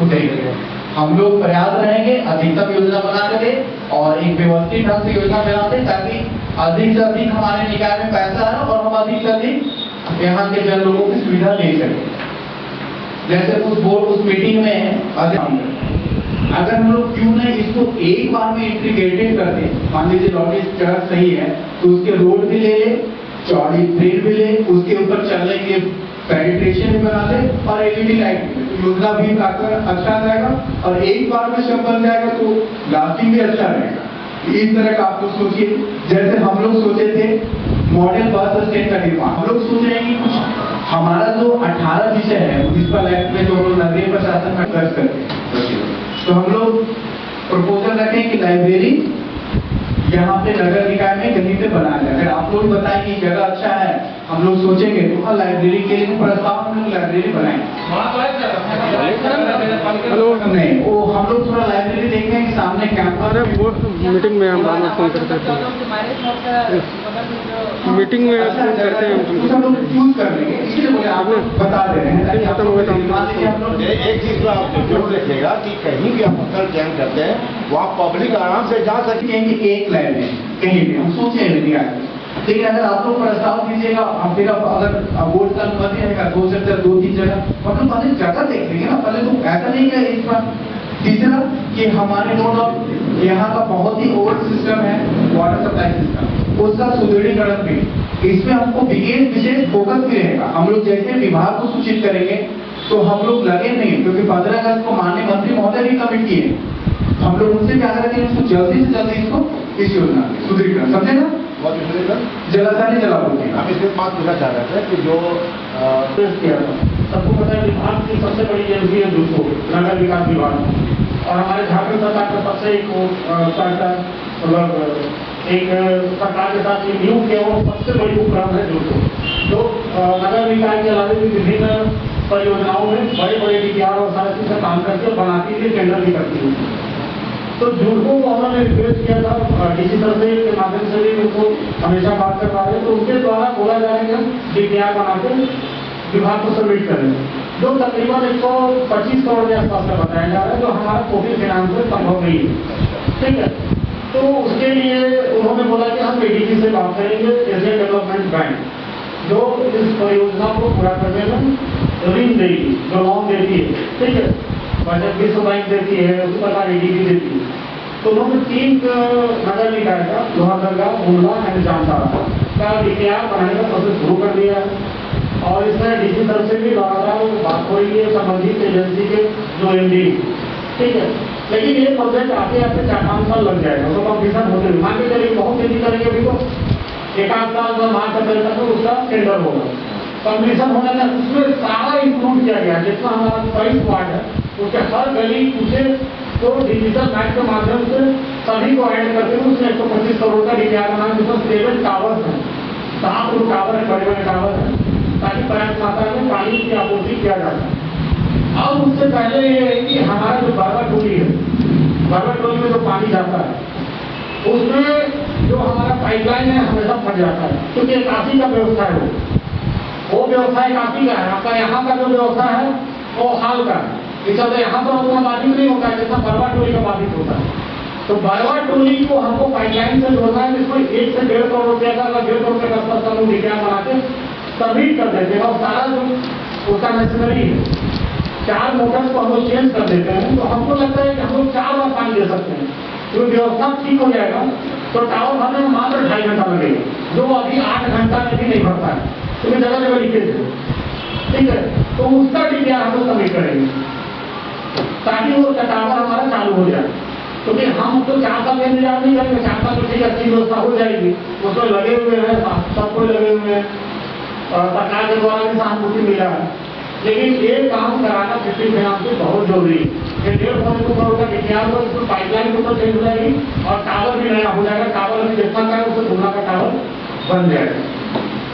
Speaker 1: उठेगी। हम लोग प्रयास रहेंगे अधिकतम योजना बना के दें और एक व्यवस्थित ढंग से योजना बना दें ताकि अधिक से अधिक हमारे निकाय में पैसा है और हम अधिक से अधिक यहाँ के जन लोगों की सुविधा दे सकें। जैसे उस मीटिंग में अगर हम लोग क्यों नहीं इसको एक बार में इंटीग्रेटेड कर दें, मान लीजिए लॉजिस्टिक सही है तो उसके रोड भी ले ले, चौड़ी ट्रेन भी ले, उसके ऊपर चलने के पेनिट्रेशन भी बना ले और एलईडी लाइट भी। तो योजना भी काफी अच्छा रहेगा और एक बार में सब बन जाएगा तो लास्टिंग भी अच्छा रहेगा। इस तरह का आप लोग सोचिए, जैसे हम लोग सोचे थे मॉडल बस स्टैंड का निर्माण, हम लोग सोच रहे हैं कि कुछ हमारा जो 18 विषय है म्युनिसिपल एक्ट में जो नगरीय प्रशासन में दर्ज करते हैं, तो हम लोग प्रपोजल रखें कि लाइब्रेरी यहाँ पे नगर निकाय में कहीं पे बनाया जाए। अगर आप लोग बताएंगे जगह अच्छा है, हम लोग सोचेंगे तो हाँ लाइब्रेरी के लिए प्रस्ताव हम लोग लाइब्रेरी बनाएंगे। नहीं, वो हम लोग थोड़ा लाइब्रेरी देखें कि सामने कैंपस
Speaker 12: मीटिंग में हम फोन करते हैं, मीटिंग में फोन करते हैं
Speaker 1: हम लोग यूज कर लेंगे, इसलिए बोले आप लोग बता दे रहे हैं।
Speaker 12: खत्म हो गया।
Speaker 5: एक चीज को आप जरूर रखिएगा कि कहीं भी हम होटल चयन करते हैं वहाँ पब्लिक आराम से जा सके।
Speaker 1: एक लाइब्रेरी कहीं भी हम सोचे नहीं आए, लेकिन अगर आप लोग प्रस्ताव दीजिएगा हम फिर अगर बोर्ड का अनुमति रहेगा 2 से 2-3 जगह, मतलब पहले जगह देख लेंगे ना, पहले तो ऐसा नहीं है इस बार। तीसरा कि हमारे रोड और यहाँ का बहुत ही ओल्ड सिस्टम है वाटर सप्लाई सिस्टम, उसका सुदृढ़ीकरण भी, इसमें हमको विशेष फोकस भी रहेगा। हम लोग जैसे विभाग को सूचित करेंगे तो हम लोग लगे नहीं, क्योंकि 15 अगस्त को माननीय मंत्री महोदय भी कमिट किए, हम लोग उनसे क्या करेंगे उसको जल्दी से जल्दी इसको इस योजना सुदृढ़ीकरण, समझे ना, जलासानी जलापूर्ति।
Speaker 5: हम इसके बात पूछना चाह रहे थे कि जो
Speaker 4: किया था, सबको पता है विभाग की सबसे बड़ी एजेंसी है दूसरो नगर विकास विभाग, और हमारे झारखंड सरकार का सबसे एक मतलब एक सरकार के साथ नियुक्त किया हुआ सबसे बड़ी उपक्रम है दूसरो, जो नगर निकाय के अलावा भी विभिन्न परियोजनाओं में बड़े बड़े डीपीआर और सारे चीजें काम करके बनाती है, टेंडर भी करती है। तो जुड़को को हमने रिक्वेस्ट किया था डीसी सर से के माध्यम से भी उनको हमेशा बात करवा रहे, तो उनके द्वारा बोला जा रहा है कि डीपीआर बना के विभाग को सबमिट करें, जो तकरीबन 125 करोड़ के आसपास का बताया जा रहा है, जो हमारा कोविड फाइनेंस में संभव नहीं है। ठीक है, तो उसके लिए उन्होंने बोला कि हम एडीजी से बात करेंगे, एशिया डेवलपमेंट बैंक जो इस परियोजना को पूरा करने में ऋण देगी, जो लोन देती है, ठीक है, बजट विश्व बैंक देती है, उसी प्रकार एडीबी देती है। तो उन्होंने 3 नगर निकाय का लोहागढ़, गुमला एंड जामताड़ा का डीपीआर बनाने का प्रोसेस शुरू कर दिया है, और इसमें डीसी तरफ से भी लगातार बात हो रही है संबंधित एजेंसी के जो एमडी, ठीक है। लेकिन ये प्रोजेक्ट आते आते 4-5 साल लग जाएगा, तो कंपटीशन होते हुए मान के चलिए बहुत तेजी करेंगे, अभी तो 1-8 साल में मार्च अप्रैल तक उसका टेंडर होगा, कंपटीशन होने में उसमें सारा इंक्लूड किया गया, जितना हमारा 22 वार्ड है उसके हर गली पूछे तो डिजिटल मैप के माध्यम से सभी को ऐड करते हुए उसमें 125 करोड़ का डीपीआर बनाया, जिसमें 7 टावर्स हैं, 7 टावर है, बड़े बड़े टावर हैं, ताकि पर्याप्त मात्रा में पानी की आपूर्ति किया जा सके। अब उससे पहले ये है कि हमारा जो बरवा टोली है, बरवा टोली में जो पानी जाता है उसमें जो हमारा पाइपलाइन है हमेशा फट जाता है, क्योंकि काफी का व्यवस्था है, वो व्यवसाय काफी का है। आपका यहाँ का जो व्यवसाय है वो हाल का है, इस चलते यहाँ पर उतना बाधित नहीं होता है जितना बरवा टोली का बाधित होता है। तो बरवा टोली को हमको पाइपलाइन से जोड़ना है, जिसमें 1 से 1.5 करोड़ रुपये का, 1.5 करोड़ रुपये का आसपास का लोग डीपीआर बना के सबमिट कर देते हैं, और सारा जो उसका मशीनरी है 4 मोटर्स को हम लोग चेंज कर देते हैं, तो हमको लगता है कि हम लोग 4 बार पानी दे सकते हैं। तो व्यवस्था ठीक हो जाएगा तो टावर भरने में मात्र 2.5 घंटा लगेगा, जो अभी 8 घंटा में भी नहीं भरता है, क्योंकि जगह जगह लीकेज है, ठीक है। तो उसका डीपीआर हम लोग सबमिट करेंगे ताकि वो टावर हमारा चालू हो जाए, क्योंकि हम तो 4 साल में इंतजार नहीं करेंगे, 4 साल में ठीक अच्छी व्यवस्था हो जाएगी, उसमें लगे हुए हैं, सब कोई लगे हुए हैं, सरकार के द्वारा भी सहानुभूति मिला है, लेकिन ये काम कराना डिस्ट्रिक्ट फाइनेंस में बहुत जरूरी है। ये 1.5 करोड़ का डीपीआर हो, इसमें पाइपलाइन ऊपर चेंज हो जाएगी और टावर भी नया हो जाएगा, टावर अभी जितना का है उससे दुगना का टावर बन जाएगा,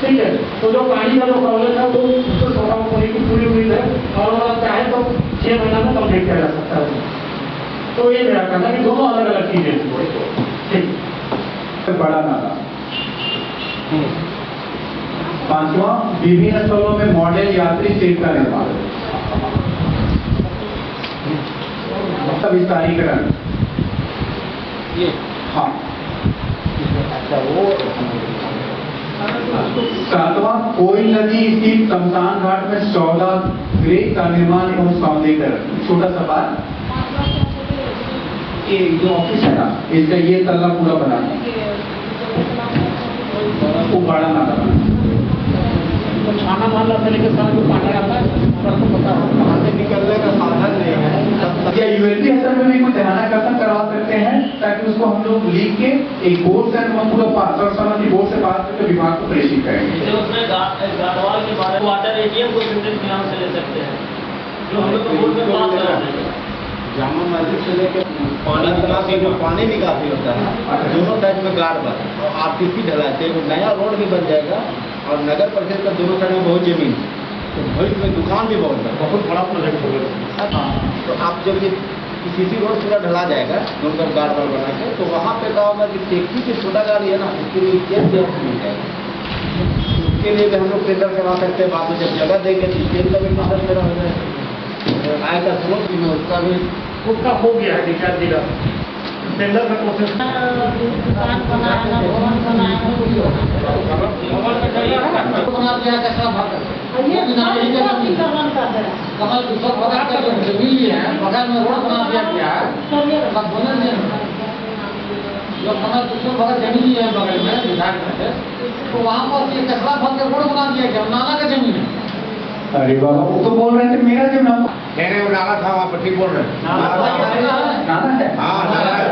Speaker 4: ठीक है। तो जो पानी का जो प्रॉब्लम है वो उसको सॉल्व होने की पूरी उम्मीद है, और वो चाहे तो 6 महीना में कंप्लीट किया जा सकता है। तो ये मेरा कहना है कि दोनों अलग अलग चीजें, ठीक।
Speaker 1: बड़ा नाला 5वां विभिन्न स्थलों में मॉडल यात्री सीट का निर्माण, विस्तारीकरण, हाँ। 7वां कोयल नदी स्थित शमशान घाट में 14 गृह का निर्माण एवं सौंदर्यीकरण। छोटा सा बात, ये जो ऑफिस है ना, इसका ये तल्ला पूरा बनाना वो बड़ा नाला बना।
Speaker 4: तो थाना मोहल्ला से लेकर सारा जो पानी आता है सर को पता है
Speaker 3: वहाँ से निकलने का साधन नहीं है।
Speaker 1: क्या यूएलपी असर में भी कुछ ध्यानाकर्षण करवा सकते हैं ताकि उसको हम लोग लिख के एक बोर्ड से हम पूरा सर्वसम्मति बोर्ड से बात करके विभाग को प्रेषित करेंगे।
Speaker 2: उसमें गाड़वाल के बारे में वाटर एटीएम को सिंडिकेट फिनांस से ले सकते हैं, जो हम लोग को बोर्ड में पास करा देंगे।
Speaker 3: जामा मस्जिद से लेकर पानी निकासी, जो पानी निकासी होता है दोनों साइड में गार्ड बन और आरसीसी ढलाते हैं, नया रोड भी बन जाएगा और नगर परिषद का दोनों साइड में बहुत जमीन, तो भविष्य में दुकान भी बहुत बड़ा प्रोजेक्ट होगा। तो आप जब ये सीसी रोड पूरा ढला जाएगा दोनों तरफ गार्ड वाल बना के, तो वहाँ पे क्या होगा कि टैक्सी से छोटा गाड़ी है ना, उसके लिए स्टेट भी मिल जाएगा। उसके लिए भी हम लोग टेंडर करवा सकते हैं, बाद में जब जगह देंगे तो स्टेट का भी टेंडर मेरा हो जाएगा। आय का स्रोत में उसका भी
Speaker 4: उसका हो गया है टीचर जी का टेंडर का प्रोसेस।
Speaker 10: दुकान बनाना, भवन बनाना, बना दिया कैसा भाग कमल दूसरा बगल का जो जमीन लिए है बगल में रोड बना दिया गया है, जो कमल दूसरा बगल जमीन लिए है बगल में विधायक में, तो वहाँ पर ये कचरा भर के रोड बना दिया गया, नाला का जमीन है।
Speaker 1: अरे बाबा, वो तो बोल रहे थे मेरा जो नाम
Speaker 3: कहने वो नाला था, वहाँ पर ठीक बोल रहे हैं।
Speaker 1: नाला है।
Speaker 3: हाँ नाला है,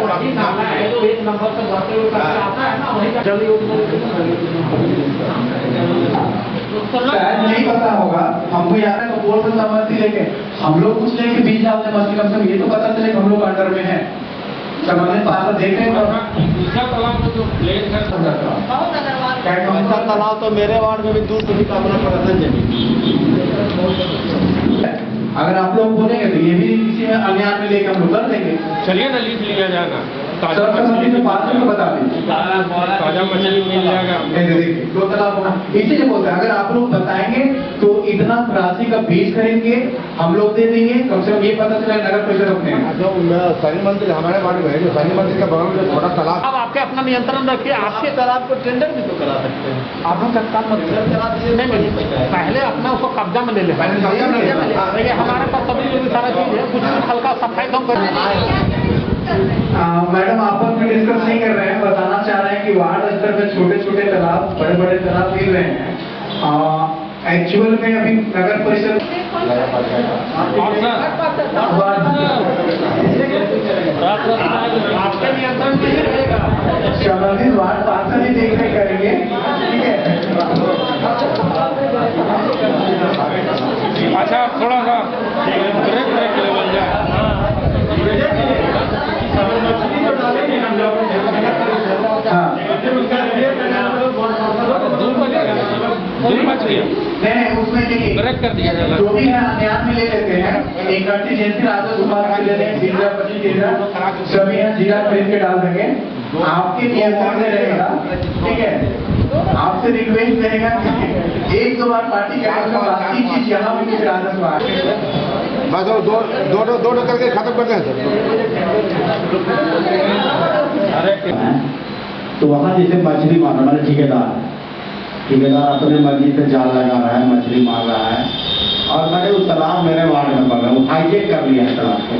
Speaker 4: तो एक नंबर से भरते हुए करके आता है ना, वही का जल्दी
Speaker 1: शायद नहीं पता होगा हमको, यार है तो बोर्ड से सहमति लेके हम लोग कुछ लेके बीच डालते मछली, कम से कम ये तो पता चले हम लोग अंडर में है। संबंधित पास देख रहे हैं
Speaker 11: दूसरा तालाब में जो प्लेन है
Speaker 3: ऐसा तालाब तो मेरे वार्ड में भी दूर से भी कामना प्रदर्शन जमीन।
Speaker 1: अगर आप लोग बोलेंगे तो ये भी किसी में अभियान में लेके हम लोग कर देंगे।
Speaker 11: चलिए ना लीज लिया जाएगा, ताजा
Speaker 1: सर्वसम्मति में बात को बता दीजिए,
Speaker 11: ताजा मछली मिल जाएगा।
Speaker 1: देखिए 2 तालाब होगा, इसीलिए बोलते हैं अगर आप लोग बताएंगे तो इतना राशि का बीज खरीदेंगे हम लोग दे देंगे, कम से कम ये पता चला नगर परिषद अपने
Speaker 3: जो शनि मंदिर हमारे वार्ड में है, जो शनि मंदिर के बगल में जो छोटा तालाब,
Speaker 4: अब आपके अपना नियंत्रण रखिए। आपके
Speaker 3: तालाब को टेंडर भी तो करा सकते हैं।
Speaker 4: आप हम सरकार मत
Speaker 3: करा दीजिए,
Speaker 4: नहीं, पहले अपना उसको कब्जा में ले लें। देखिए हमारे पास सभी जो भी सारा चीज है, कुछ हल्का सफाई कम कर
Speaker 1: मैडम आपस में डिस्कस नहीं कर रहे हैं, बताना चाह रहे हैं कि वार्ड स्तर पे छोटे छोटे तालाब बड़े बड़े तालाब मिल रहे हैं। एक्चुअल में अभी नगर परिषद
Speaker 4: आपके नियंत्रण में ही रहेगा।
Speaker 1: संबंधित वार्ड पार्षद ही देख रेख करेंगे, ठीक है।
Speaker 11: अच्छा थोड़ा सा ब्रेक लेवल जाए। दूर बच गया
Speaker 1: नहीं, उसमें देखिए
Speaker 11: ब्रेक कर दिया जाएगा।
Speaker 1: जो भी है अभियान में ले लेते हैं, एक कंटीजेंसी राजस्व विभाग के ले लें, 20-25 सभी है जिला खरीद के डाल देंगे, आपके नियंत्रण में रहेगा, ठीक है। आपसे रिक्वेस्ट रहेगा कि 1-2 बार पार्टी के बाकी चीज यहाँ भी कुछ राजस्व आ
Speaker 3: बस दो करके खत्म करते हैं सर।
Speaker 9: तो वहाँ जैसे मछली मार हमारे ठेकेदार अपने मर्जी से जाल लगा रहा है, मछली मार रहा है, और मैंने उस तालाब मेरे वार्ड में पड़ा, वो हाईजेक कर लिया है तालाब को,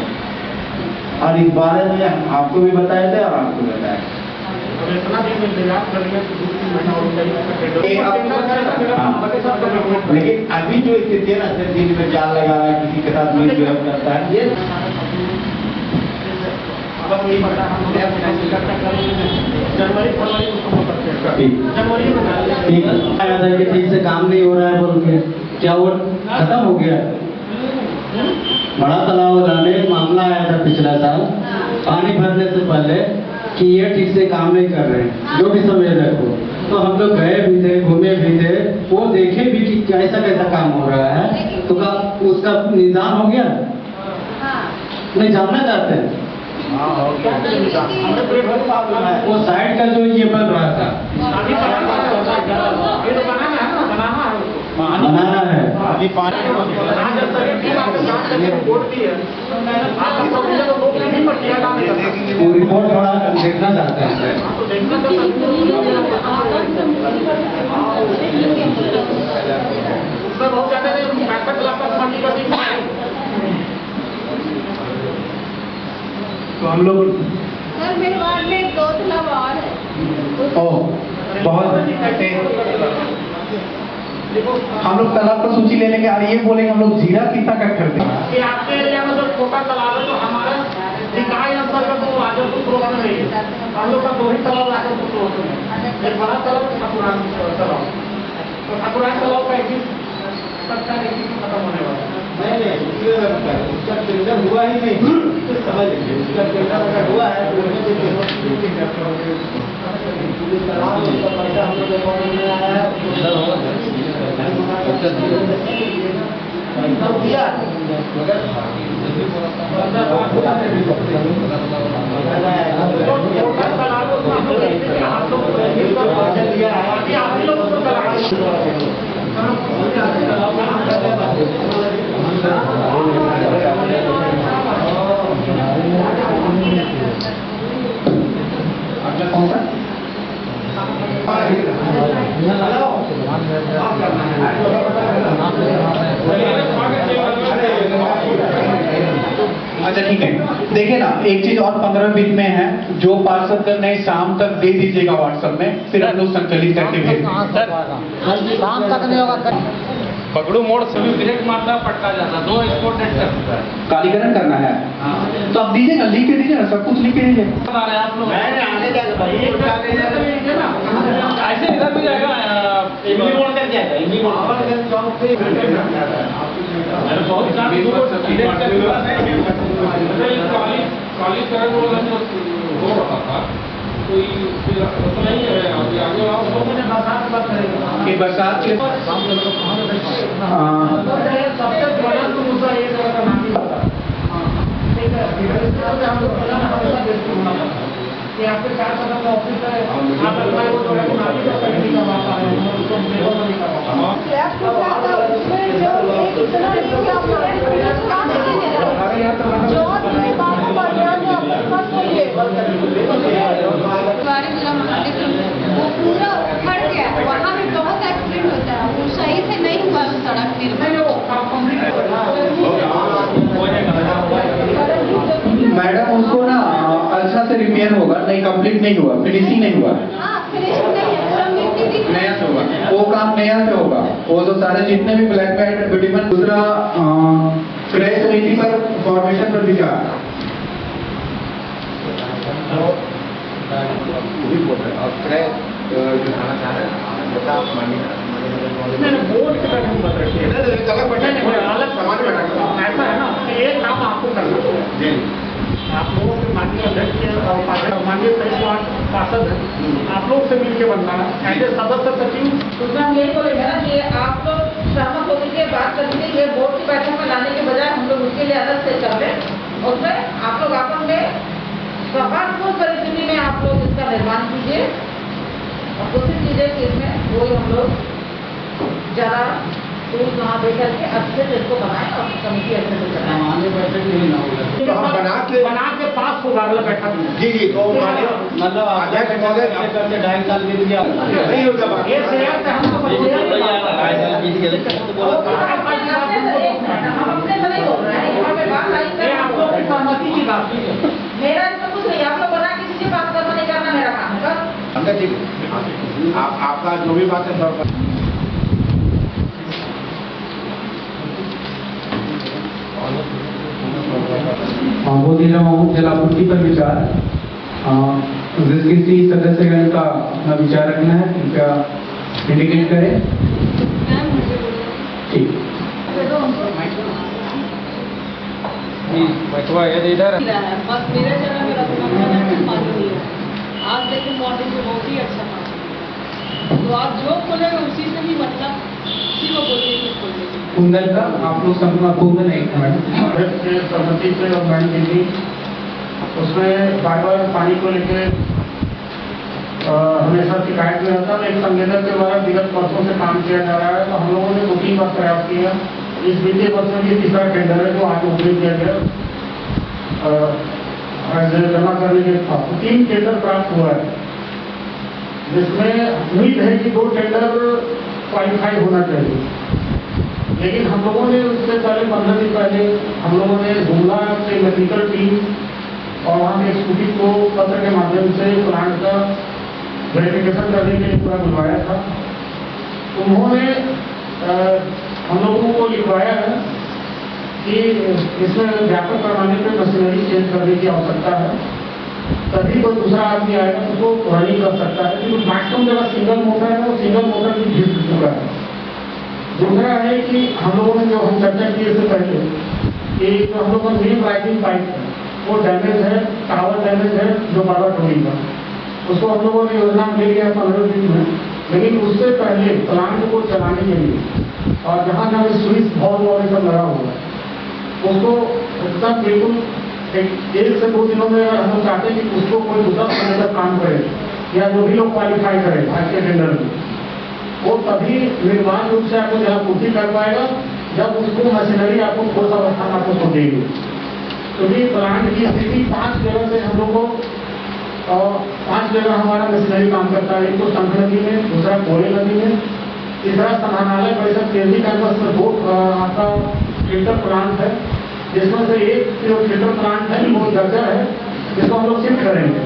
Speaker 9: और इस बारे में आपको भी बताए थे और आपको बताया। लेकिन अभी जो स्थिति है ना, दिन में जाल लगा रहा है, किसी के साथ मिसबिहेव करता है, ये ठीक से काम नहीं हो रहा है, बोल के क्या वो खत्म हो गया। बड़ा तालाब बनाने मामला आया था पिछला साल पानी भरने से पहले कि ये ठीक से काम नहीं कर रहे हैं, जो भी समझ रखो। तो हम लोग गए भी थे, घूमे भी थे, वो देखे भी कि कैसा कैसा काम हो रहा है, तो उसका निदान हो गया। नहीं जानना चाहते हैं वो साइड का जो ये बन रहा था, बनाना है अभी पानी वो रिपोर्ट थोड़ा देखना चाहते हैं।
Speaker 4: उसमें बहुत ज्यादा 65 लाख का फंड का दिखा है।
Speaker 1: तो हम लोग
Speaker 6: सर मेरे वार्ड में 2 तालाब और है।
Speaker 1: ओ बहुत हम लोग तालाब का सूची ले लेंगे और ये बोलेंगे हम लोग जीरा कितना का खरीदे।
Speaker 4: कि आपके एरिया में जो छोटा तालाब है तो हमारा निकाय अंतर्गत वो राजस्व स्रोत में नहीं है। हम लोग का 2 ही तालाब राजस्व स्रोत में है। एक बड़ा तालाब ठाकुरान तालाब, तो ठाकुरान तालाब का 21 तक का खत्म होने वाला है।
Speaker 5: नहीं उसका टेंडर हुआ ही नहीं, समझ लीजिए उसका टेंडर अगर हुआ है तो तालाब उसका पैसा हम लोग अकाउंट में आया है दिया
Speaker 1: अच्छा ठीक है, देखिए ना एक चीज और 15 दिन में है, जो पार्सल करने शाम तक दे दीजिएगा व्हाट्सएप में, फिर हम लोग संकलित करके भेज देंगे।
Speaker 10: शाम तक नहीं होगा।
Speaker 11: पकड़ू मोड़ से भी ब्रेक मारता पटका जाता, 2 स्पॉट डेट कर
Speaker 1: कालीकरण करना है तो आप दीजिए ना, लिख के दीजिए ना, सब कुछ लिख के दीजिए।
Speaker 11: आप लोग
Speaker 2: ऐसे इधर भी जाएगा
Speaker 5: इमली मोड़ तक जाएगा, इमली मोड़
Speaker 11: बहुत कालीकरण हो रहा था, कोई नहीं है अभी आगे आओ
Speaker 1: कि बरसात के
Speaker 4: सबसे बड़ा तो मुद्दा ये का नाम ही होता है। ठीक है, हम लोग कि आपके 4 कदम का ऑफिस है, आप अप्लाई वो थोड़ा नाम ही का नहीं करवा पा रहे हैं, उसको पेपर नहीं करवा पा रहे हैं।
Speaker 6: स्लैब टूटा था उसमें जो एक इतना नहीं कि आप काम नहीं दे रहे जो अपने बात को बढ़िया जो अपने पास बोलिए द्वारा जिला महादेव वो पूरा उखड़ गया, वहाँ भी बहुत एक्सीडेंट होता है, वो सही से नहीं हुआ सड़क निर्माण।
Speaker 1: मैडम उसको ना अच्छा से रिपेयर होगा, नहीं कंप्लीट नहीं हुआ, फिनिशिंग नहीं हुआ,
Speaker 6: फिनिशिंग नहीं है, पूरा मिट्टी दिख
Speaker 1: नया से होगा, वो काम नया से होगा। वो जो सारे जितने भी ब्लैक बैट बिटुमेन, दूसरा क्रैश नीति पर फॉर्मेशन पर विचार
Speaker 4: अलग सामान ऐसा है ना कि एक काम आपको करना है, आप लोगों के माननीय अध्यक्ष और माननीय पार्षद है, आप लोग से मिलकर बनना है ऐसे सदस्य सचिव।
Speaker 6: उसमें हम यही बोलेंगे ना कि आप लोग सहमत होकर के बात कर लीजिए, ये बोर्ड की बैठक में लाने के बजाय हम लोग उसके लिए अलग से कर लें, उसमें आप लोग आपस में सौहार्दपूर्ण परिस्थिति में आप लोग इसका निर्माण कीजिए और कोशिश कीजिए कि इसमें कोई हम लोग ज़्यादा टूल ना दे करके अच्छे से इसको बनाएं और कमिटी अच्छे से चलाएं।
Speaker 3: सामान्य बैठक नहीं ना होगा,
Speaker 4: बना के पास होगा अगला बैठक में।
Speaker 5: जी तो मतलब अध्यक्ष महोदय करके 2.5 साल बीत गया नहीं होगा,
Speaker 4: ये शेयर से हमको
Speaker 6: हम अपने से नहीं बोल रहे हैं, यहाँ पे बात आई
Speaker 4: ये आप लोग की सहमति की बात है।
Speaker 6: मेरा इसमें कुछ नहीं, आप लोग बना किसी से बात करना नहीं करना मेरा काम है बस।
Speaker 5: ठीक है, आपका जो भी बात है
Speaker 1: वो दे रहा हूँ जलापूर्ति पर विचार। जिस किसी सदस्यगण का अपना विचार रखना है कृपया इंडिकेट करें। ठीक,
Speaker 6: बस मेरे जगह में रखना पानी नहीं है। आज देखिए मॉर्निंग में बहुत ही अच्छा पानी, तो आप जो बोलेंगे उसी से भी मतलब उसी को बोलिए कि बोलिए।
Speaker 1: कुंदन का आप लोग सबका कुंदन एक मैडम
Speaker 4: सहमति से और मैंने दी उसमें बार पानी को लेकर हमेशा शिकायत में रहता है। एक संवेदक के द्वारा विगत वर्षों से काम किया जा रहा है, तो हम लोगों ने 2-3 बार प्रयास किया। इस वित्तीय वर्ष में ये तीसरा टेंडर है जो आज ओपन किया गया जमा करने के था। 3 टेंडर प्राप्त हुआ है, जिसमें उम्मीद है कि 2 टेंडर क्वालिफाई होना चाहिए। लेकिन हम लोगों ने उससे पहले 15 दिन पहले हम लोगों ने गुमला से मैकेनिकल टीम और वहाँ के स्कूटी को पत्र के माध्यम से प्लांट का वेरिफिकेशन करने के लिए पूरा बुलवाया था। उन्होंने हम लोगों को लिखवाया है कि इसमें व्यापक पैमाने पर मशीनरी चेंज करने की आवश्यकता है, तभी कोई दूसरा आदमी आएगा उसको रनिंग कर सकता है। क्योंकि मैक्सिमम जगह सिंगल मोटर है, वो सिंगल मोटर भी घिस चुका है। दूसरा है कि हम लोगों ने जो हम चर्चा की इससे पहले कि जो हम लोगों का मेन राइटिंग पाइप है वो डैमेज है, टावर डैमेज है, जो बाबा टोली का, उसको हम लोगों ने योजना में ले लिया 15 दिन में। लेकिन उससे पहले प्लांट को चलाने के लिए और जहाँ जहाँ स्विच बॉल और सब लगा हुआ है उसको एकदम बिल्कुल 1 से 2 दिनों में हम लोग चाहते हैं कि उसको कोई दूसरा समय तक काम करे या जो भी लोग क्वालिफाई करें आज के टेंडर में, वो तभी निर्माण रूप से आपको जहाँ पूर्ति कर पाएगा जब उसको मशीनरी आपको ठोस अवस्था में आपको सौंपेगी। क्योंकि प्लांट की स्थिति 5 जगह से हम लोग को 5 जगह हमारा मशीनरी काम करता है। एक तो शंख नदी में, दूसरा कोले नदी में, तीसरा समाहरणालय परिसर केंद्रीय कैंपस में 2 आपका फिल्टर प्लांट है, जिसमें से एक जो फिल्टर प्लांट है वो जर्जर है, जिसको हम लोग शिफ्ट करेंगे।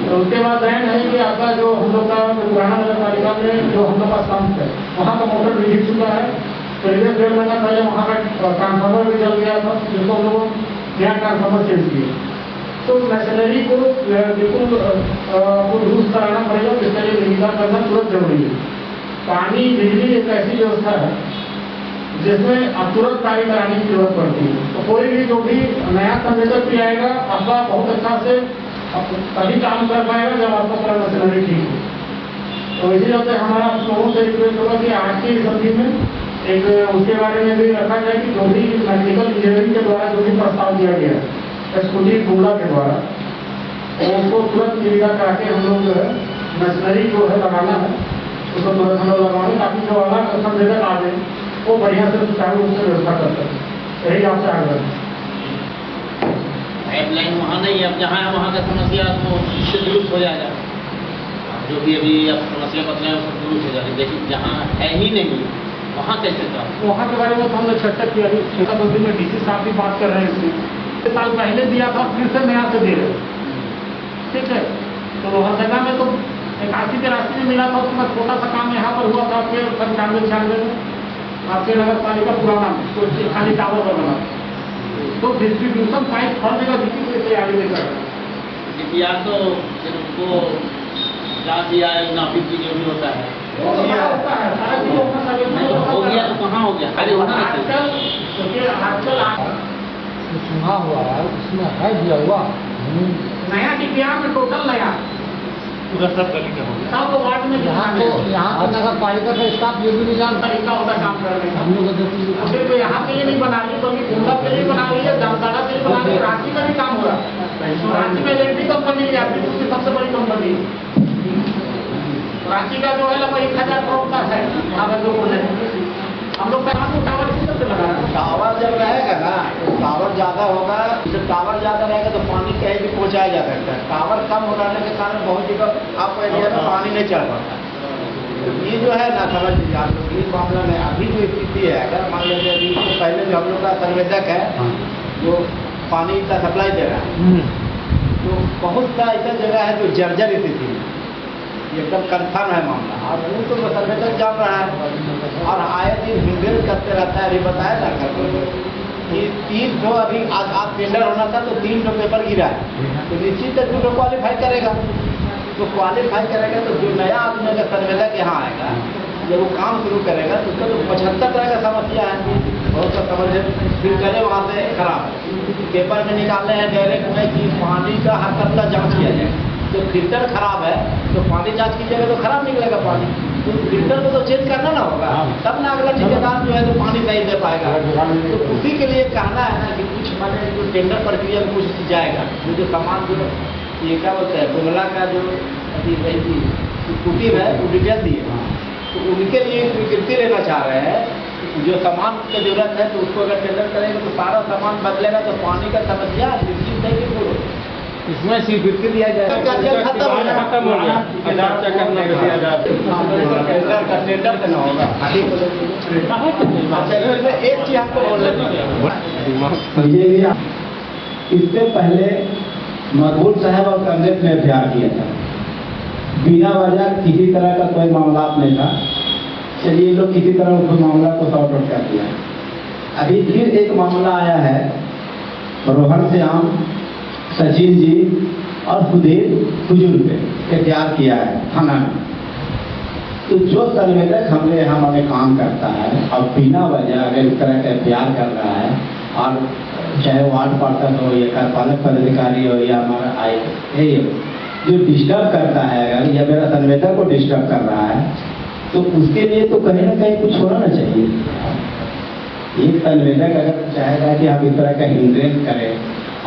Speaker 4: तो उसके बाद रहन है कि आपका जो हम लोग का पुराना नगर पालिका में जो हम लोग का पंप है वहाँ का मोटर भी गिर चुका है। पहले 1.5 महीना पहले वहाँ का ट्रांसफार्मर भी जल गया था, जिसको हम लोग नया ट्रांसफार्मर चेंज किए। तो मशीनरी को बिल्कुल दुरुस्त कराना पड़ेगा, जिसके लिए निविदा करना तुरंत जरूरी है। पानी बिजली एक ऐसी व्यवस्था है जिसमें अब तुरंत कार्य कराने की जरूरत पड़ती है। तो कोई भी जो भी नया संवेदक भी आएगा आपका बहुत अच्छा से तभी काम कर पाएगा जब आपका पूरा मशीनरी ठीक हो। तो इसी वजह हमारा लोगों से रिक्वेस्ट होगा कि आज की स्थिति में एक उसके बारे में भी रखा जाए कि जो भी मैकेनिकल इंजीनियरिंग के द्वारा जो भी प्रस्ताव दिया गया है स्कूटी गुमला के द्वारा, तो उसको तुरंत निविदा करा के हम लोग जो है मशीनरी जो है लगाना है उसको तुरंत हम लोग लगाएंगे, ताकि जो अलग संवेदक आ जाए वो बढ़िया से सुचारू रूप से व्यवस्था कर सकें। यही आपसे आग्रह है।
Speaker 7: पाइपलाइन वहाँ नहीं है, अब जहाँ है वहाँ का समस्या तो इससे दुरुस्त हो जाएगा। जो भी अभी अब समस्या बतलाएं उसको दुरुस्त हो जाएगी। लेकिन जहाँ है ही नहीं वहाँ कैसे था?
Speaker 4: वहाँ के बारे में तो हमने चर्चा किया। छोटा बंदी में डीसी साहब भी बात कर रहे हैं इसमें। 1 साल पहले दिया था, फिर से नया से दे रहे, ठीक है। तो हर जगह में तो 81-83 में मिला था, उसमें छोटा सा काम यहाँ पर हुआ था आपके 95-96 में आपके नगर पालिका पुराना खाली टावर पर बना। तो डिस्ट्रीब्यूशन पाइप हर जगह बिकी की तैयारी में कर रहे
Speaker 7: हैं। या तो फिर उसको जांच या नापित की जो भी होता है
Speaker 4: हो गया तो
Speaker 7: कहाँ हो गया? खाली होना
Speaker 4: आजकल
Speaker 10: सुना हुआ है उसमें है दिया हुआ
Speaker 4: नया डीपीआर में टोटल नया
Speaker 11: पूरा सब गली का हो गया।
Speaker 4: सब वार्ड में
Speaker 10: यहाँ तो नगर पालिका का स्टाफ ये भी नहीं जानता
Speaker 4: तरीका होता काम करने का।
Speaker 10: हम लोग
Speaker 4: तो यहाँ के लिए नहीं बना ली, बल्कि गुमला के लिए बना ली है, जामताड़ा के लिए बना ली, रांची का भी काम हो रहा है। रांची में इलेक्ट्रिक कंपनी यात्री उसकी सबसे बड़ी कंपनी रांची का जो है लगभग 1000 करोड़ का है। हम लोग टावर किस तरह से लगा रहे हैं?
Speaker 5: टावर जब रहेगा ना तो टावर ज़्यादा होगा। जब टावर ज़्यादा रहेगा तो पानी कहीं भी पहुँचाया जा सकता है। टावर कम हो रहने के कारण बहुत जगह आपको एरिया में पानी नहीं चढ़ पाता। तो ये जो है ना समझ लीजिए आप लोग इस मामले में अभी जो स्थिति है, अगर मान लीजिए अभी इससे पहले जो हम लोग का संवेदक है जो पानी का सप्लाई दे रहा है, तो बहुत सा ऐसा जगह है जो जर्जर स्थिति है, एकदम कंफर्म है मामला। और वो तो संवेदक जान रहा है और आए दिन हिंदुल करते रहता है। अभी बताया ना कि 3 जो अभी आज टेंडर होना था तो 3 जो पेपर गिरा है, तो निश्चित है जो क्वालिफाई करेगा। तो क्वालिफाई करेगा तो जो नया आदमी अगर संवेदक यहाँ आएगा जब वो काम शुरू करेगा तो उसका तो 75 तरह का समस्या है। बहुत सा समझ फिर चले वहाँ से खराब है, पेपर में निकालने हैं डायरेक्ट में कि पानी का हर कतला जाँच किया जाए। तो फिल्टर खराब है तो पानी जांच कीजिएगा तो खराब निकलेगा पानी। तो फिल्टर को तो चेंज करना ना होगा, तब ना अगला ठेकेदार जो है तो पानी सही दे पाएगा। तो उसी के लिए कहना है ना कि कुछ माने जो टेंडर प्रक्रिया में कुछ जाएगा, जो सामान जो ये क्या बोलते हैं गुमला का जो अभी वही थी कुटीर है वो डिटेल दिए, तो उनके लिए स्वीकृति लेना चाह रहे हैं। जो सामान की जरूरत है तो उसको अगर टेंडर करेंगे तो सारा सामान बदलेगा तो पानी का समस्या निश्चित नहीं कि दूर होगा। इसमें स्वीकृति दिया जाएगा। खत्म हो गया, टेंडर करना होगा। एक चीज आपको इससे पहले मकबूल साहब और कांग्रेस ने अभ्यास किया था
Speaker 8: बिना वजह किसी तरह का कोई मामला नहीं था। चलिए ये लोग किसी तरह उस मामला को सॉर्ट आउट कर दिया। अभी फिर एक मामला आया है, रोहन श्याम, सचिन जी और सुधीर हुजूर पे एहतियात किया है थाना में। तो जो संवेदक हमने यहाँ हमें काम करता है और बिना वजह अगर इस तरह का एहतियात कर रहा है, और चाहे वार्ड पार्षद हो या कार्यपालक पदाधिकारी हो या हमारा आई जो डिस्टर्ब करता है अगर, या मेरा संवेदक को डिस्टर्ब कर रहा है, तो उसके लिए तो कहीं ना कहीं कुछ होना ना चाहिए। एक संवेदक अगर चाहेगा कि हम इस तरह का हिंड्रेंस करें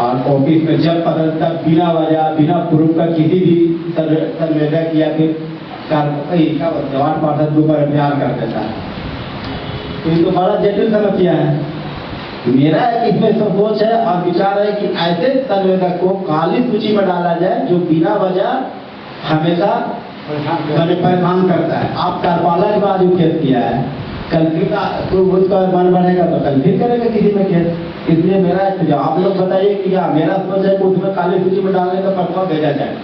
Speaker 8: और ऑफिस में जब पता चलता बिना वजह बिना प्रूफ का किसी भी संवेदक या फिर वार्ड पार्षद के ऊपर एफआईआर कर देता है, तो ये तो बड़ा जटिल समस्या है। मेरा इसमें सोच है और विचार है कि ऐसे संवेदक को काली सूची में डाला जाए जो बिना वजह हमेशा परेशान करता है। आप कार्यपालक का जो केस किया है, कल फिर उसका मन बढ़ेगा तो कल फिर करेगा किसी में केस। इसलिए मेरा सुझाव आप लोग बताइए कि क्या मेरा सोच है कि उसमें काली सूची में डालने का प्रस्ताव भेजा जाए,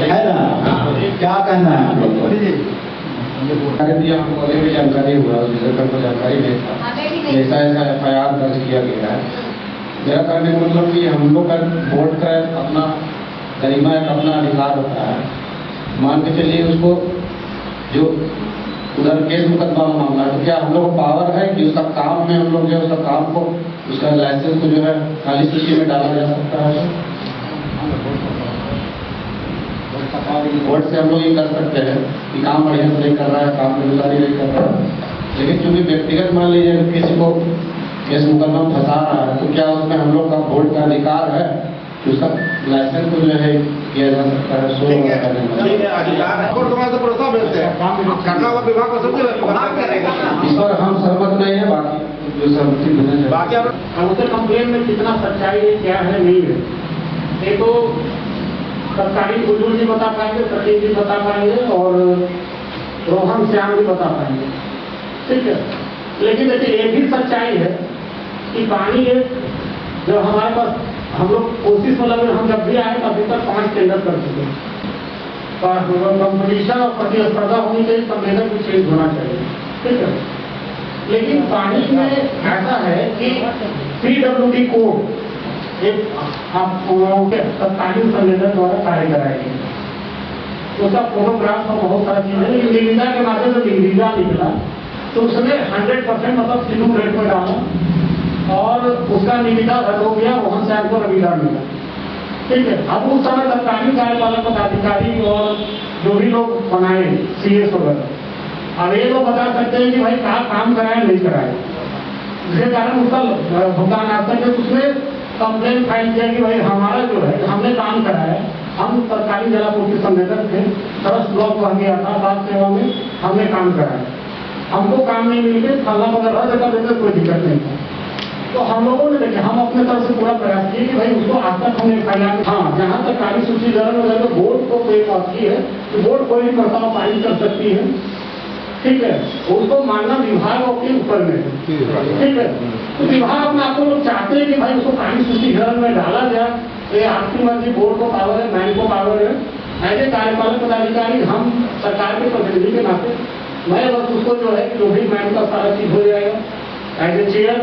Speaker 8: है ना? क्या कहना है आप लोग को?
Speaker 9: हमको अभी भी जानकारी हुआ, को जानकारी देता ऐसा ऐसा एफआईआर दर्ज किया गया है। मेरा कहने का मतलब कि हम लोग का वोट का अपना गरिमा एक अपना अधिकार होता है। मान के चलिए उसको जो उधर केस मुकदमा मामला है, तो क्या हम लोग को पावर है कि उसका काम में हम लोग जो उसका काम को उसका लाइसेंस को जो है खाली सूची में डाला जा सकता है? वोट से हम लोग ये कर सकते हैं कि काम बढ़िया से नहीं कर रहा है, काम ईमानदारी नहीं कर रहा है, लेकिन चूंकि व्यक्तिगत मान लीजिए किसी को केस मुकदमा में फंसा रहा है, तो क्या उसमें हम लोग का वोट का अधिकार है कि उसका लाइसेंस को जो है किया जा सकता है? इस पर हम सहमत नहीं है, बाकी जो सहमति
Speaker 4: बाकी उनके कंप्लेन में कितना सच्चाई है क्या है नहीं है, ये तो सरकारी बुजुर्ग जी बता पाएंगे, सचिन जी बता पाएंगे और रोहन श्याम भी बता पाएंगे, ठीक है। लेकिन देखिए ये भी सच्चाई है कि पानी एक जब हमारे पास हम लोग कोशिश में लगे, हम जब भी आए तभी तक 5 टेंडर कर चुके हैं। कंपटीशन और प्रतिस्पर्धा होनी चाहिए, संवेदक भी चेंज होना चाहिए, ठीक है। लेकिन पानी में ऐसा है कि PWD कोड एक तत्कालीन संवेदक द्वारा कार्य कराएगी, उसका फोटोग्राफ और बहुत सारा चीज है। लेकिन निविदा के माध्यम से निविदा निकला तो उसने 100% मतलब सिलूम रेट में डाला और उसका निविदा रद्द हो गया, रोहन श्याम को रविदा मिला, ठीक है। अब उस समय तत्कालीन कार्यपालक पदाधिकारी और जो भी लोग बनाए CS वगैरह, अब ये लोग बता सकते हैं कि भाई क्या काम कराए नहीं कराए, जिसके कारण उसका भुगतान आता है। उसमें कंप्लेन फाइल किया कि भाई हमारा जो है हमने काम कराया है, हम सरकारी जलापूर्ति संवेदक थे, सरस ब्लॉक बन गया था, बात सेवा में हमने काम कराया, हमको काम नहीं मिल गया, फलना वगैरह रद्द कर देते कोई दिक्कत नहीं था। तो हम लोगों ने देखिए हम अपने तरफ से पूरा प्रयास किए कि भाई उसको आज तक हमने फैला, हाँ जहाँ तक काली सूची वगैरह बोर्ड को कोई बात की है कि बोर्ड कोई भी प्रस्ताव पारित कर सकती है, ठीक है, उसको मानना विभाग के ऊपर में, ठीक है। तो विभाग अपने आपको लोग चाहते हैं कि भाई उसको काली सूची में डाला जाए, ये आपकी मर्जी, बोर्ड को पावर है, बैंक को पावर है। ऐसे कार्यपालक पदाधिकारी हम सरकार के प्रतिनिधि के नाते मैं बस उसको जो है जो भी बैंक का सारा चीज हो जाएगा एज ए चेयर,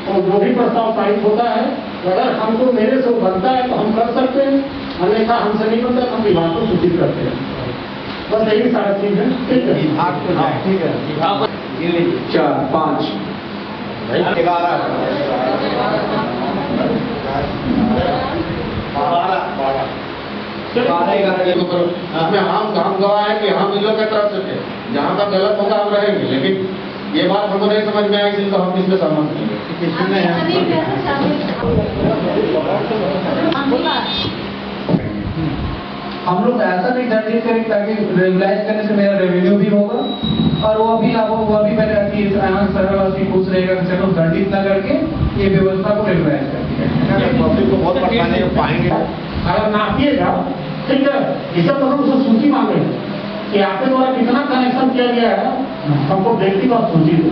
Speaker 4: और जो भी प्रस्ताव पारित होता है अगर हमको मेरे से बनता है तो हम कर सकते हैं, अन्यथा हमसे नहीं बनता हम विभाग को सूचित करते हैं। बस यही सारा चीज है, ठीक है।
Speaker 5: ठीक है,
Speaker 9: 4, 5, 11 इसमें हम गवाह है कि हम इन लोग की तरफ से थे, जहाँ तक गलत होगा हम रहेंगे, लेकिन ये बात हमको नहीं समझ में आई, इसलिए तो हम इसमें सहमत नहीं
Speaker 1: हम लोग ऐसा नहीं दंडित करेंगे ताकि रेगुलाइज करने से मेरा रेवेन्यू भी होगा और वो भी मैंने सरलवासी खुश रहेगा कि चलो दंडित न करके ये व्यवस्था को रेगुलाइज करके
Speaker 5: पब्लिक को बहुत परेशानी पाएंगे।
Speaker 4: अगर नापिएगा, ठीक है, इसका मतलब उसको सूची मांगे कि आपके द्वारा कितना कनेक्शन किया गया है, हमको व्यक्तिगत सूची दो,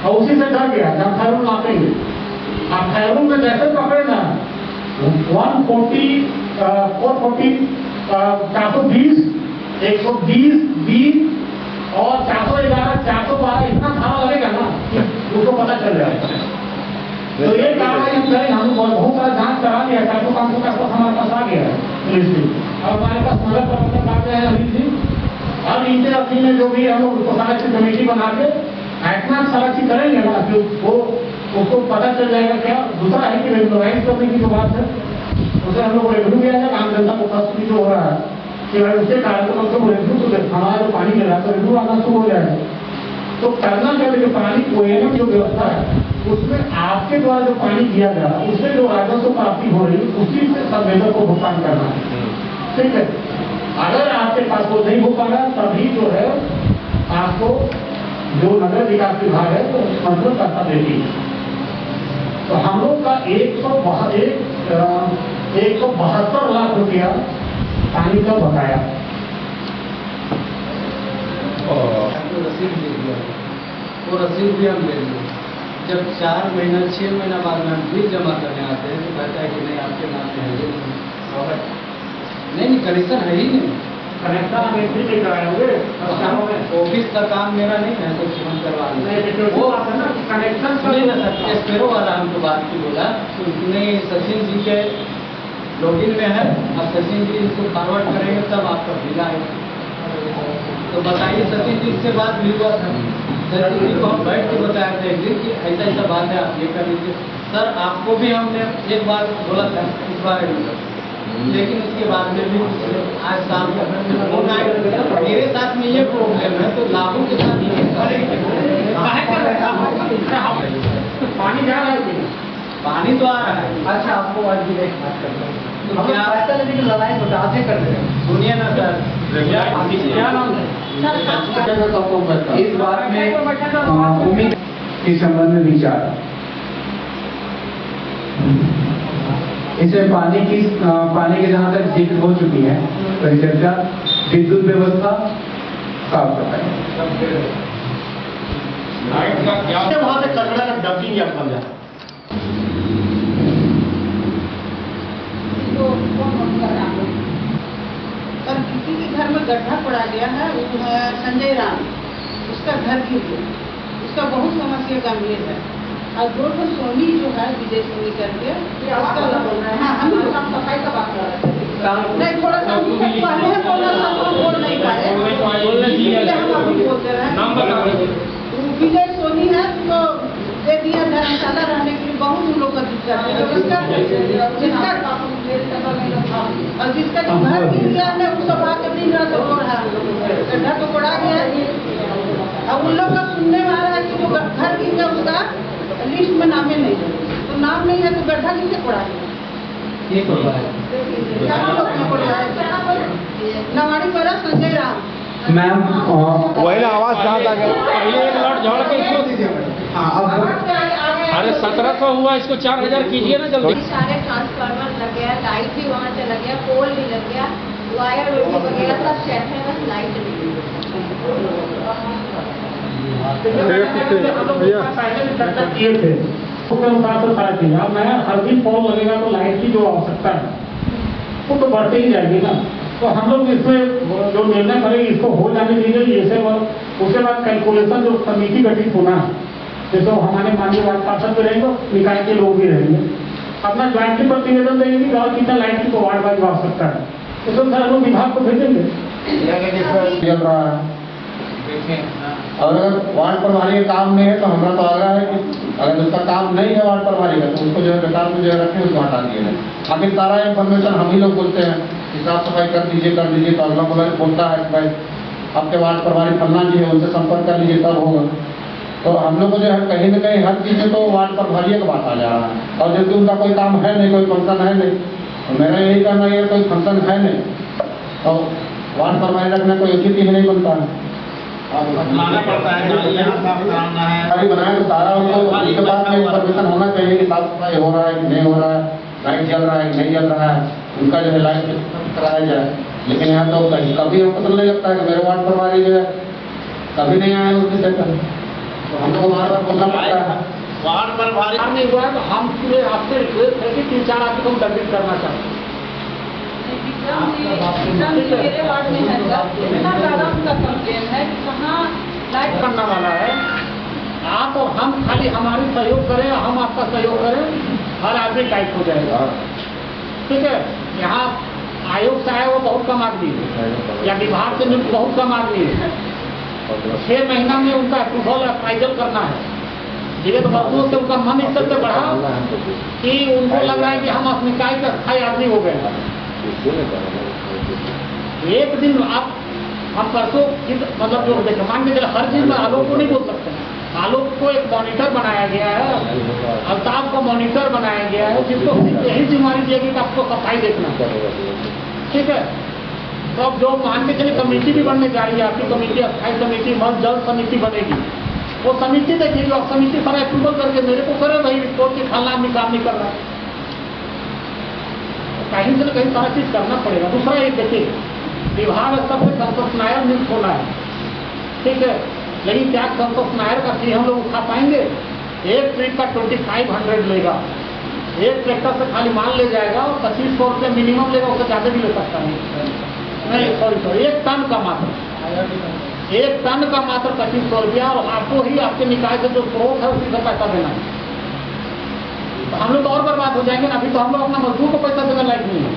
Speaker 4: और उसी से डर गया कि हम खैरून नापेंगे। आप खैरून में जैसे पकड़े ना 440 420, 120, 20 और 411, 412 इतना थाना लगेगा ना कि उसको पता चल जाएगा। तो ये कार्रवाई हम करें, हम बहुत सारा जांच करा लिया, 400-500 का हमारे पास आ गया है पुलिस की, और हमारे पास नगर प्रबंधक आ गए हैं अभी जी। अब इनके अपनी में जो भी हम लोग उसको सारा चीज कमेटी बना के ऐसा सारा चीज करेंगे ना कि वो उसको पता चल जाएगा। क्या दूसरा है कि रेगुलराइज करने की जो बात है उसे हम लोग रेवेन्यू किया जाएगा, आम जनता को प्रस्तुति जो हो रहा है कि भाई उसके कार्यक्रम से रेवेन्यू हमारा जो पानी मिल रहा है तो रेवेन्यू आना शुरू हो जाएगा। तो करना क्या है, पानी कोयलम जो व्यवस्था है उसमें आपके द्वारा जो पानी दिया जा रहा है उससे जो राजस्व प्राप्ति हो रही है उसी से संवेदक को भुगतान करना है। ठीक है, अगर आपके पास वो नहीं हो पा रहा तभी जो है आपको जो नगर विकास विभाग है तो मतलब पैसा देती है। तो हम लोग का 172 लाख रुपया पानी का बकाया।
Speaker 3: रसीद ले लिया, वो रसीद भी हम ले लिए। जब 4 महीना 6 महीना बाद में हम बिल जमा करने आते हैं तो कहता है कि नहीं आपके नाम पे है नहीं, कनेक्शन है ही नहीं। कनेक्शन ऑफिस का काम मेरा नहीं है तो हम करवा लें। वो कनेक्शन सुनिए ना सर, एस्पेरो वाला हमको बात की बोला नहीं, सचिन जी के लॉगिन में है, अब सचिन जी इसको फॉरवर्ड करेंगे तब आपका बिल आएगा। तो बताइए सचिन जी से बात भी हुआ था, सचिन जी को हम बैठ के बताया था एक दिन कि ऐसा ऐसा बात है आप ये कर लीजिए। सर आपको भी हमने एक बार बोला था इस बारे में, लेकिन उसके बाद में भी आज शाम का फोन आया मेरे साथ में ये प्रॉब्लम है तो लाभों के साथ ये
Speaker 4: पानी जा रहा है,
Speaker 3: पानी तो आ रहा है। अच्छा आपको आज भी एक बात करते हैं तो क्या पैसा लेने की लड़ाई बताते कर रहे हैं। सुनिए ना सर, क्या नाम है
Speaker 1: इस बात में उम्मीद इस संबंध में विचार इसे पानी के जहाँ तक जिक्र हो चुकी है परिचर्चा, विद्युत व्यवस्था, साफ सफाई,
Speaker 3: वहाँ से कचरा का डंपिंग यार्ड बन जाता है।
Speaker 6: और किसी के घर में गड्ढा पड़ा गया है, वो है संजय राम, उसका घर गिर गया, उसका बहुत समस्या गंभीर है। और दो सोनी जो है विजय सोनी करके हाँ हम साफ सफाई का बात कर रहे हैं। नहीं थोड़ा सा पहले बोलना था तो बोल नहीं पाए, हम अभी बोलते रहे। विजय सोनी है तो दे दिया धर्मशाला रहने के लिए, बहुत उन लोग का दिक्कत है। और जिसका जो घर गिर गया है वो सब आके दिन रात हो रहा है, गड्ढा तो पड़ा गया। अब उन लोग का सुनने में आ रहा है कि जो घर गिर गया उसका लिस्ट में नामे नहीं है, तो नाम नहीं है तो गड्ढा किसे पड़ा है? नवाड़ी पड़ा संजय राम।
Speaker 1: मैम
Speaker 12: वही आवाज कहाँ तक है?
Speaker 11: पहले एक लौट झाड़ के इसको अरे 1700 हुआ, इसको 4000 कीजिए ना जल्दी।
Speaker 13: सारे ट्रांसफार्मर लग गया, लाइट भी वहाँ से लग गया, पोल भी लग गया, वायर वगैरह सब सेट है, बस लाइट नहीं।
Speaker 4: किए थे उसके अनुसार से सारी चीज। अब मैं हर दिन पोल लगेगा तो लाइट की जो आवश्यकता है वो तो बढ़ते ही जाएगी ना। तो हम लोग इसमें जो निर्णय करेंगे इसको हो जाने दीजिए। जैसे उसके बाद कैलकुलेशन जो समिति गठित होना है, जैसे हमारे माननीय वार्ड पार्षद भी रहेंगे, निकाय के लोग भी रहेंगे, अपना ज्वाइंटली प्रतिवेदन देंगे कि और कितना लाइट की वार्ड वाइज आवश्यकता है, तो सब हम लोग विभाग को भेजेंगे।
Speaker 9: चल रहा है और अगर वार्ड प्रभारी का काम नहीं है तो हमारा तो आग्रह है कि अगर उसका काम नहीं है वार्ड प्रभारी का तो उसको जो है बेकार में जो है रखें, उसको हटा दिए जाए। आखिर सारा इन्फॉर्मेशन हम ही लोग बोलते हैं कि साफ सफाई कर दीजिए तो अगला बोलता है कि भाई आपके वार्ड प्रभारी फलना जी है, उनसे संपर्क कर लीजिए तब होगा। तो हम लोग को जो है कहीं न कहीं हर चीज़ में तो वार्ड प्रभारी का बात आ जा रहा है, और जबकि उनका कोई काम है नहीं, कोई फंक्शन है नहीं। तो मेरा यही कहना है कोई फंक्शन है नहीं तो वार्ड प्रभारी रखना कोई उचित ही नहीं बनता है।
Speaker 5: बनाना पड़ता है, यहाँ साफ कराना है,
Speaker 9: बनाए तो सारा उनको उसके बाद में इन्फॉर्मेशन होना चाहिए कि साफ सफाई हो रहा है कि नहीं हो रहा है, लाइट जल रहा है कि नहीं जल रहा है, उनका जो है लाइट कराया जाए। लेकिन यहाँ तो कभी हमको तो नहीं लगता है कि मेरे वार्ड प्रभारी जो है कभी नहीं आए उसकी चक्कर, तो हम लोग बार बार बोलना पड़ता है।
Speaker 5: वार्ड प्रभारी
Speaker 4: नहीं हुआ है तो हम पूरे आपसे रिक्वेस्ट है कि 3-4 आदमी को दंडित करना चाहते हैं।
Speaker 6: विक्रम जी मेरे वार्ड में है सर, इतना ज़्यादा उनका कंप्लेन है कि कहाँ लाइट
Speaker 4: करने वाला है। आप और हम खाली हमारी सहयोग करें, हम आपका सहयोग करें, हर आदमी टाइट हो जाएगा। ठीक है, यहाँ आयोग से आया वो बहुत कम आदमी है, या विभाग से नियुक्त बहुत कम आदमी है। 6 महीना में उनका अप्रूवल अप्राइजल करना है। विगत वर्षों से उनका मन इस तरह से बढ़ा कि उनको लग रहा है कि हम अपनी निकाय के अस्थायी आदमी हो गए। एक दिन आप हम परसों मतलब जो देखिए मान के चले, हर चीज में आलोक को नहीं बोल सकते। आलोक को एक मॉनिटर बनाया गया है, अल्ताफ को मॉनिटर बनाया गया है, जिसको यही जिम्मेदारी दी गई कि आपको सफाई देखना। ठीक है, तो अब जो मान के चले कमेटी भी बनने जा रही है, आपकी कमेटी अस्थायी कमेटी मल जल समिति बनेगी। वो समिति देखेगी और समिति सारा अप्रूवल करके मेरे को करे भाई रिपोर्ट की फलना आदमी काम नहीं कर रहा है, कहीं से कहीं सारा चीज करना पड़ेगा। दूसरा एक देखिए, विभाग स्तर से संतोष नायर नियुक्त होना है। ठीक है, लेकिन क्या संतोष नायर का फी हम लोग उठा पाएंगे? एक ट्रिप का 2500 लेगा, एक ट्रैक्टर से खाली माल ले जाएगा और 2500 रुपये मिनिमम लेगा, उससे ज़्यादा भी ले सकता नहीं, सॉरी, 1 टन का मात्र 1 टन का मात्र 2500 रुपया, और आपको ही आपके निकाय से जो स्रोत है उसी का पैसा देना है। तो हम लोग तो और बर्बाद हो जाएंगे ना। अभी तो हम लोग अपना मजदूर को पैसा देने लायक नहीं है।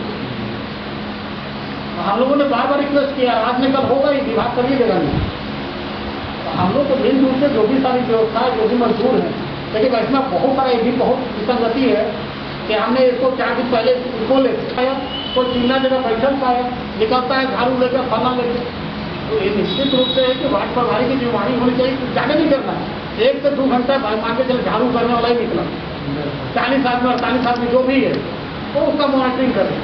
Speaker 4: तो हम लोगों ने बार बार रिक्वेस्ट किया, आज में कल होगा ही, विभाग कर ही देगा नहीं। तो हम लोग को भिन्न रूप से जो भी सारी व्यवस्था है, जो भी मजदूर है, लेकिन इसमें बहुत सारा ये भी बहुत विसंगति है कि हमने इसको 4 दिन पहले इसको ले पाया, कोई चिन्ह जगह बैठल पाया, निकलता है झाड़ू लेकर फलना लेकर। तो ये निश्चित रूप से है कि वार्ड प्रभारी की जिम्मेदारी होनी चाहिए, ज़्यादा नहीं करना है। 1 से 2 घंटा मान के चले झाड़ू करने वाला ही निकला, 40 आदमी 48 आदमी जो भी है वो उसका मॉनिटरिंग करें।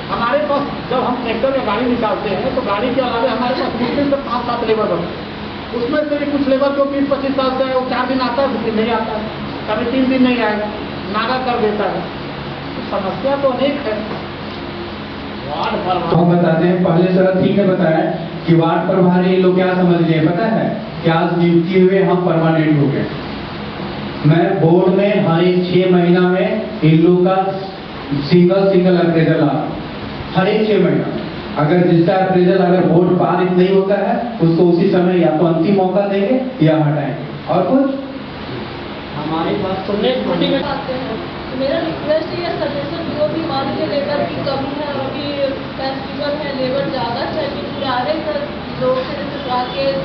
Speaker 4: हमारे पास जब हम ट्रैक्टर में गाड़ी निकालते हैं तो गाड़ी के अलावा हमारे पास मुश्किल से 5-7 लेबर होते, उसमें से भी कुछ लेबर जो 20-25 साल से है, वो 4 दिन आता है, 2 दिन नहीं आता है, कभी 3 दिन नहीं आएगा, नागा कर देता है। तो समस्या तो अनेक है।
Speaker 1: तो हम बताते हैं, पहले सर ठीक है बताया कि वार्ड प्रभारी लोग क्या समझते हैं पता है कि आज नियुक्ति हुए हम परमानेंट हो गए। मैं बोर्ड में हर 6 महीना में इन लोग का सिंगल अप्रेजल आ, हर 6 महीना। अगर जिसका अप्रेजल अगर बोर्ड पारित नहीं होता है उसको उसी समय या तो अंतिम मौका देंगे या हटाएंगे। और कुछ
Speaker 6: हमारी बात सुनने आते हैं। मेरा रिक्वेस्ट ये सजेशन, जो भी मान के लेबर की कमी है, अभी फेस्टिवल है, लेबर ज़्यादा चाहिए, पुराने लोग से राकेश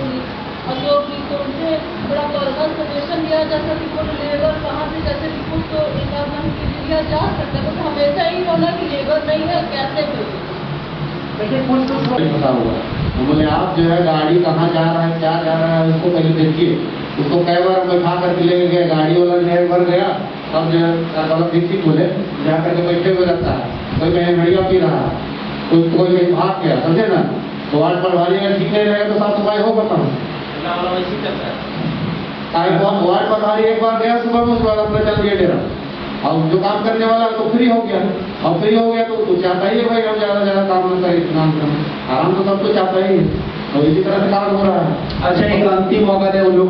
Speaker 6: अशोक जी, तो उनसे थोड़ा पर्सनल सजेशन दिया जा सके। वो लेबर कहाँ से जैसे कि कुछ तो इंटरनल के लिया जा सकता है, तो हमेशा ही होना कि लेबर नहीं है कैसे भेजें।
Speaker 4: देखिए कुछ
Speaker 3: पता होगा तो बोले आप जो है गाड़ी कहाँ जा रहा है, क्या जा रहा है, उसको पहले देखिए। उसको कई बार बैठा करके ले गए, गाड़ी वाला ड्राइवर गया, तब जो है डिक्की खोले जा करके बैठे हुए रहता है, कोई कहीं बढ़िया पी रहा है, कोई कहीं भाग गया, समझे ना। तो वार्ड प्रभारी अगर ठीक नहीं रहेगा तो साफ सफाई हो बताऊँ। वार्ड प्रभारी एक बार गया सुबह में, उसके बाद अपना चल गया डेरा, और जो काम करने वाला है तो फ्री हो गया, और फ्री हो गया तो चाहता ही है भाई हम ज़्यादा काम न करें, काम करें, आराम तो सब तो चाहता ही है, और इसी तरह से काम हो रहा है।
Speaker 1: अच्छा, एक अंतिम मौका दे उन लोग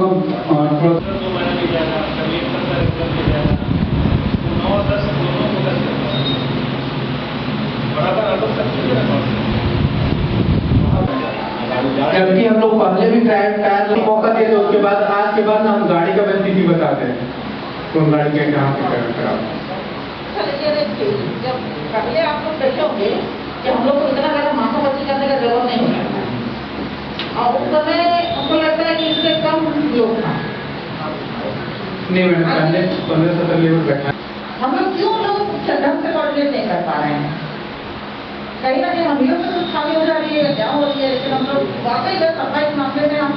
Speaker 1: जबकि हम लोग पहले भी टायर मौका देते, उसके बाद आज के बाद ना हम गाड़ी का स्थिति बताते हैं, कौन गाड़ी के कहाँ से खराब।
Speaker 6: जब पहले आप लोग देखोगे कि हम लोग को इतना ज़्यादा माथापच्ची करने का जरूरत नहीं होता, और उस समय हमको लगता है कि इससे कम लोग था।
Speaker 1: नहीं मैडम, पहले 15-17 लेबर बैठा।
Speaker 6: हम लोग क्यों लोग ढंग से कोऑर्डिनेट नहीं कर पा रहे हैं? कहीं ना कहीं हम लोग तो खाली हो जा रही है, क्या हो रही है, लेकिन हम लोग वाकई जो सफाई के मामले में हम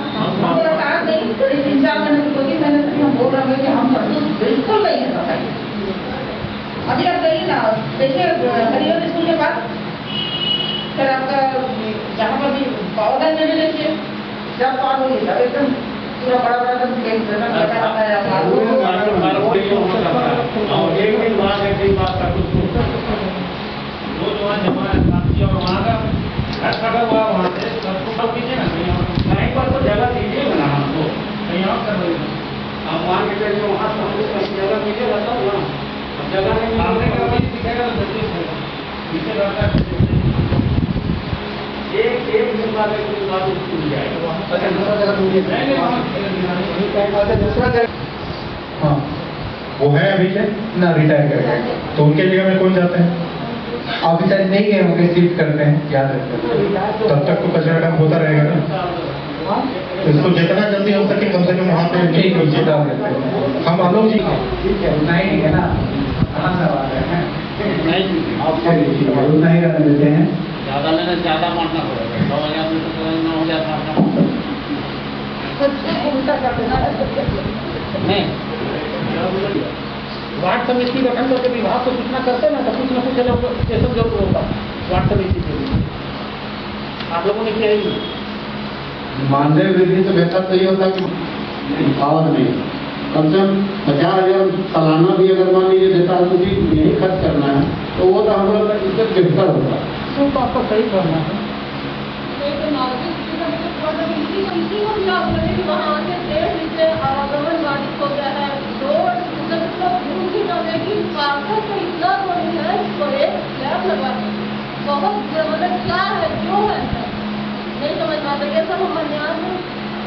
Speaker 6: लगातार नहीं, 3-4 महीने 2-3 महीने से हम बोल रहे हैं कि हम बिल्कुल नहीं है सफाई। अभी आप गई ना, देखिए हरिओम स्कूल के पास फिर आपका जहाँ पर भी पौधा लेने देखिए, जब पार होगी तब एकदम पूरा बड़ा बड़ा लगा रहता है।
Speaker 2: एक दिन बाद एक दिन बाद का कुछ रोज वहाँ जमा है और वहाँ का घर खड़ा हुआ, वहाँ से सब कीजिए ना, कहीं पर तो जगह दीजिए ना हमको, कहीं और कर रही आप वहाँ के चलिए, वहाँ से हमको जगह कीजिएगा तब ना, जगह नहीं आपने का दिखेगा तो जल्दी पीछे रहता है।
Speaker 4: वाले को बाद उसको मिल जाएगा वहाँ
Speaker 1: हाँ वो है अभी के ना रिटायर कर गए, तो उनके जगह में कौन जाते हैं? अभी तक नहीं गए होंगे, शिफ्ट करते हैं, याद रखते हैं। तब तक तो कचरा काम होता रहेगा ना, इसको जितना जल्दी हो सके कम से कम वहाँ पे नहीं नीचे डाल देते हैं हम लोग जी। ठीक है, उतना ही है ना, कहाँ से आ रहे हैं? उतना ही रहने देते हैं।
Speaker 7: ज़्यादा लेना ज़्यादा मानना पड़ेगा, 9,000 में तो 9,000 मानना नहीं।
Speaker 4: वार्ड समिति गठन करके विभाग को सूचना करते ना, तो कुछ न कुछ स्टेशन जरूर होगा वार्ड समिति के लिए। आप लोगों ने किया ही
Speaker 9: मानदेय वृद्धि से बेहतर तो ये होता कि और नहीं, कम से कम 50,000 सालाना भी अगर मान लीजिए देता है तो भी यही खर्च करना है, तो वो तो हम लोग इससे बेहतर होता है।
Speaker 4: तो आपको सही करना है।
Speaker 13: वहाँ से देश से आवागमन बाधित हो गया है, रोड मतलब भी जाने की कागज तो इतना बड़ी है, इसको एक स्लैब लगा बहुत मतलब क्या है क्यों है नहीं समझ पाते, ये सब हम न्याय में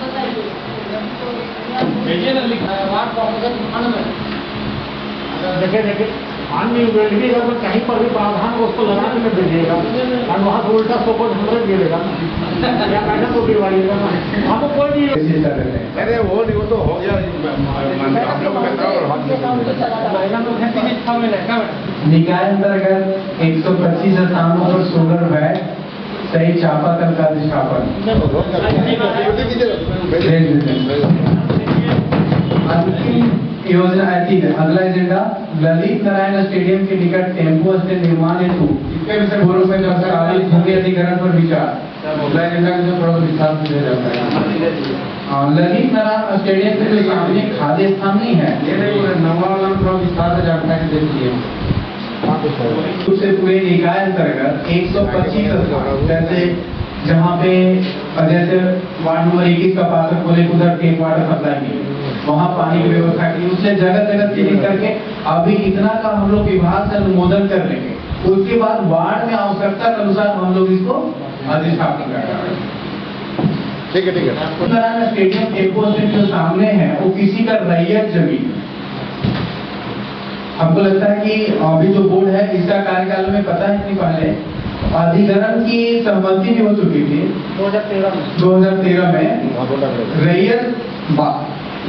Speaker 13: बताइए।
Speaker 4: देखिए ना लिखा है वार्ड कांग्रेस फंड में, देखिए माननीय वेल्डी अगर कहीं पर भी प्रावधान को उसको लगा के दीजिएगा और वहाँ से उल्टा सपोर्ट हमारे गिरेगा या मैडम को गिरवाइएगा, हमको कोई नहीं।
Speaker 12: अरे वो नहीं, वो तो हो गया हम लोग
Speaker 1: निकाय अंतर्गत 125 स्थानों पर सोलर वैट सही चापाकल का अधिष्ठापन। अंतिम योजना ऐसी है। अगला एजेंडा ललित नारायण स्टेडियम के निकट टेम्पो स्टैंड निर्माण हेतु पूर्व में सरकारी भूमि अधिग्रहण पर विचार। अगला एजेंडा को थोड़ा विस्तार से दिया जाता है। ललित नारायण स्टेडियम के जो सामने खाद्य स्थान नहीं है, ये नवा थोड़ा विस्तार से जानकारी दे दीजिए। उससे पूरे निकाय अंतर्गत 125 जैसे जहाँ पे जैसे वार्ड नंबर 21 का पात्र खोले उधर टेप वाटर सप्लाई की, वहाँ पानी की व्यवस्था की, उससे जगह जगह चेंज करके अभी इतना का हम लोग विभाग से अनुमोदन कर लेंगे, उसके बाद वार्ड में आवश्यकता के अनुसार हम लोग इसको अधिष्ठापन कर रहे हैं।
Speaker 12: ठीक है ठीक है।
Speaker 1: स्टेडियम टेम्पो स्टैंड जो सामने है वो किसी का रैयत जमीन। हमको लगता है कि अभी जो बोर्ड है इसका कार्यकाल में पता है कि पहले अधिग्रहण की सहमति भी हो चुकी थी 2013 में। रैयत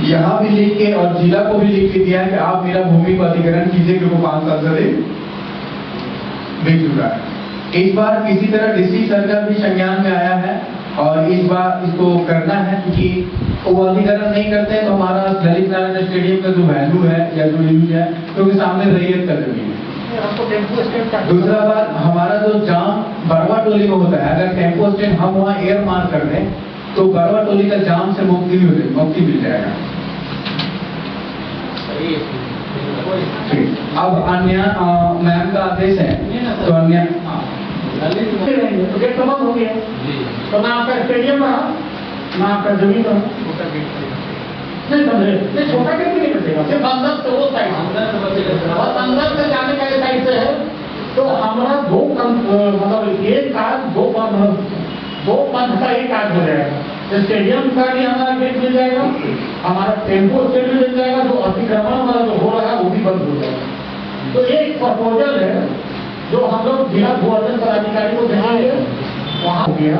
Speaker 1: यहाँ भी लिख के और जिला को भी लिख के दिया है कि आप मेरा भूमि को अधिग्रहण कीजिए, क्योंकि 5 साल से बीत चुका है। इस बार किसी तरह डिस्ट्रिक्ट सर्कल भी संज्ञान में आया है और इस बार इसको करना है, क्योंकि वो अधिग्रहण नहीं करते हैं तो हमारा ललित नारायण स्टेडियम का जो वैल्यू है या जो यूज है, क्योंकि सामने रैयत का जमीन है। दूसरा बात, हमारा जो जाम बरवा टोली में होता है, अगर टेम्पो स्टैंड हम वहाँ एयर मार कर दें तो बरवा टोली का जाम से मुक्ति मिल जाएगा। अब अन्य मैम का आदेश है तो अन्य
Speaker 4: गेट तो बंद हो गया, तो ना आपका स्टेडियम रहा ना आपका जमीन रहा। नहीं समझे, नहीं छोटा गेट भी नहीं बचेगा, सिर्फ अंदर से वो साइड और अंदर से जाने का साइड से है। तो हमारा मतलब एक काज दो पंथ का एक काज हो जाएगा। स्टेडियम का भी हमारा गेट मिल जाएगा, हमारा टेम्पो स्टैंड भी मिल जाएगा, जो अतिक्रमण वाला जो हो रहा है वो भी बंद हो जाएगा। तो एक प्रपोजल है जो हम लोग जिला भूअर्जन पदाधिकारी को देंगे, वहाँ हो गया,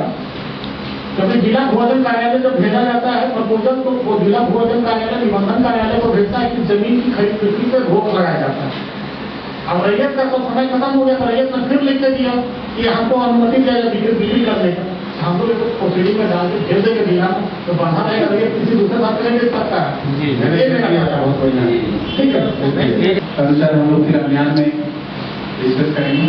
Speaker 4: क्योंकि जिला भूअर्जन कार्यालय जब भेजा जाता है प्रपोजल तो वो जिला भूअर्जन कार्यालय निबंधन कार्यालय को भेजता है कि जमीन की खरीद बिक्री पर रोक लगाया जाता है। अब रैयत का तो समय खत्म हो गया, तो रैयत ने फिर लिख के दिया कि हमको अनुमति दिया जाए बिक्री करने का। हम लोग प्रोसीडिंग में डाल के भेज देंगे दिया तो बढ़ा रहेगा, रैयत किसी दूसरे साथ नहीं दे सकता है। ठीक है, अनुसार हम लोग फिर अभियान में डिस्कस करेंगे।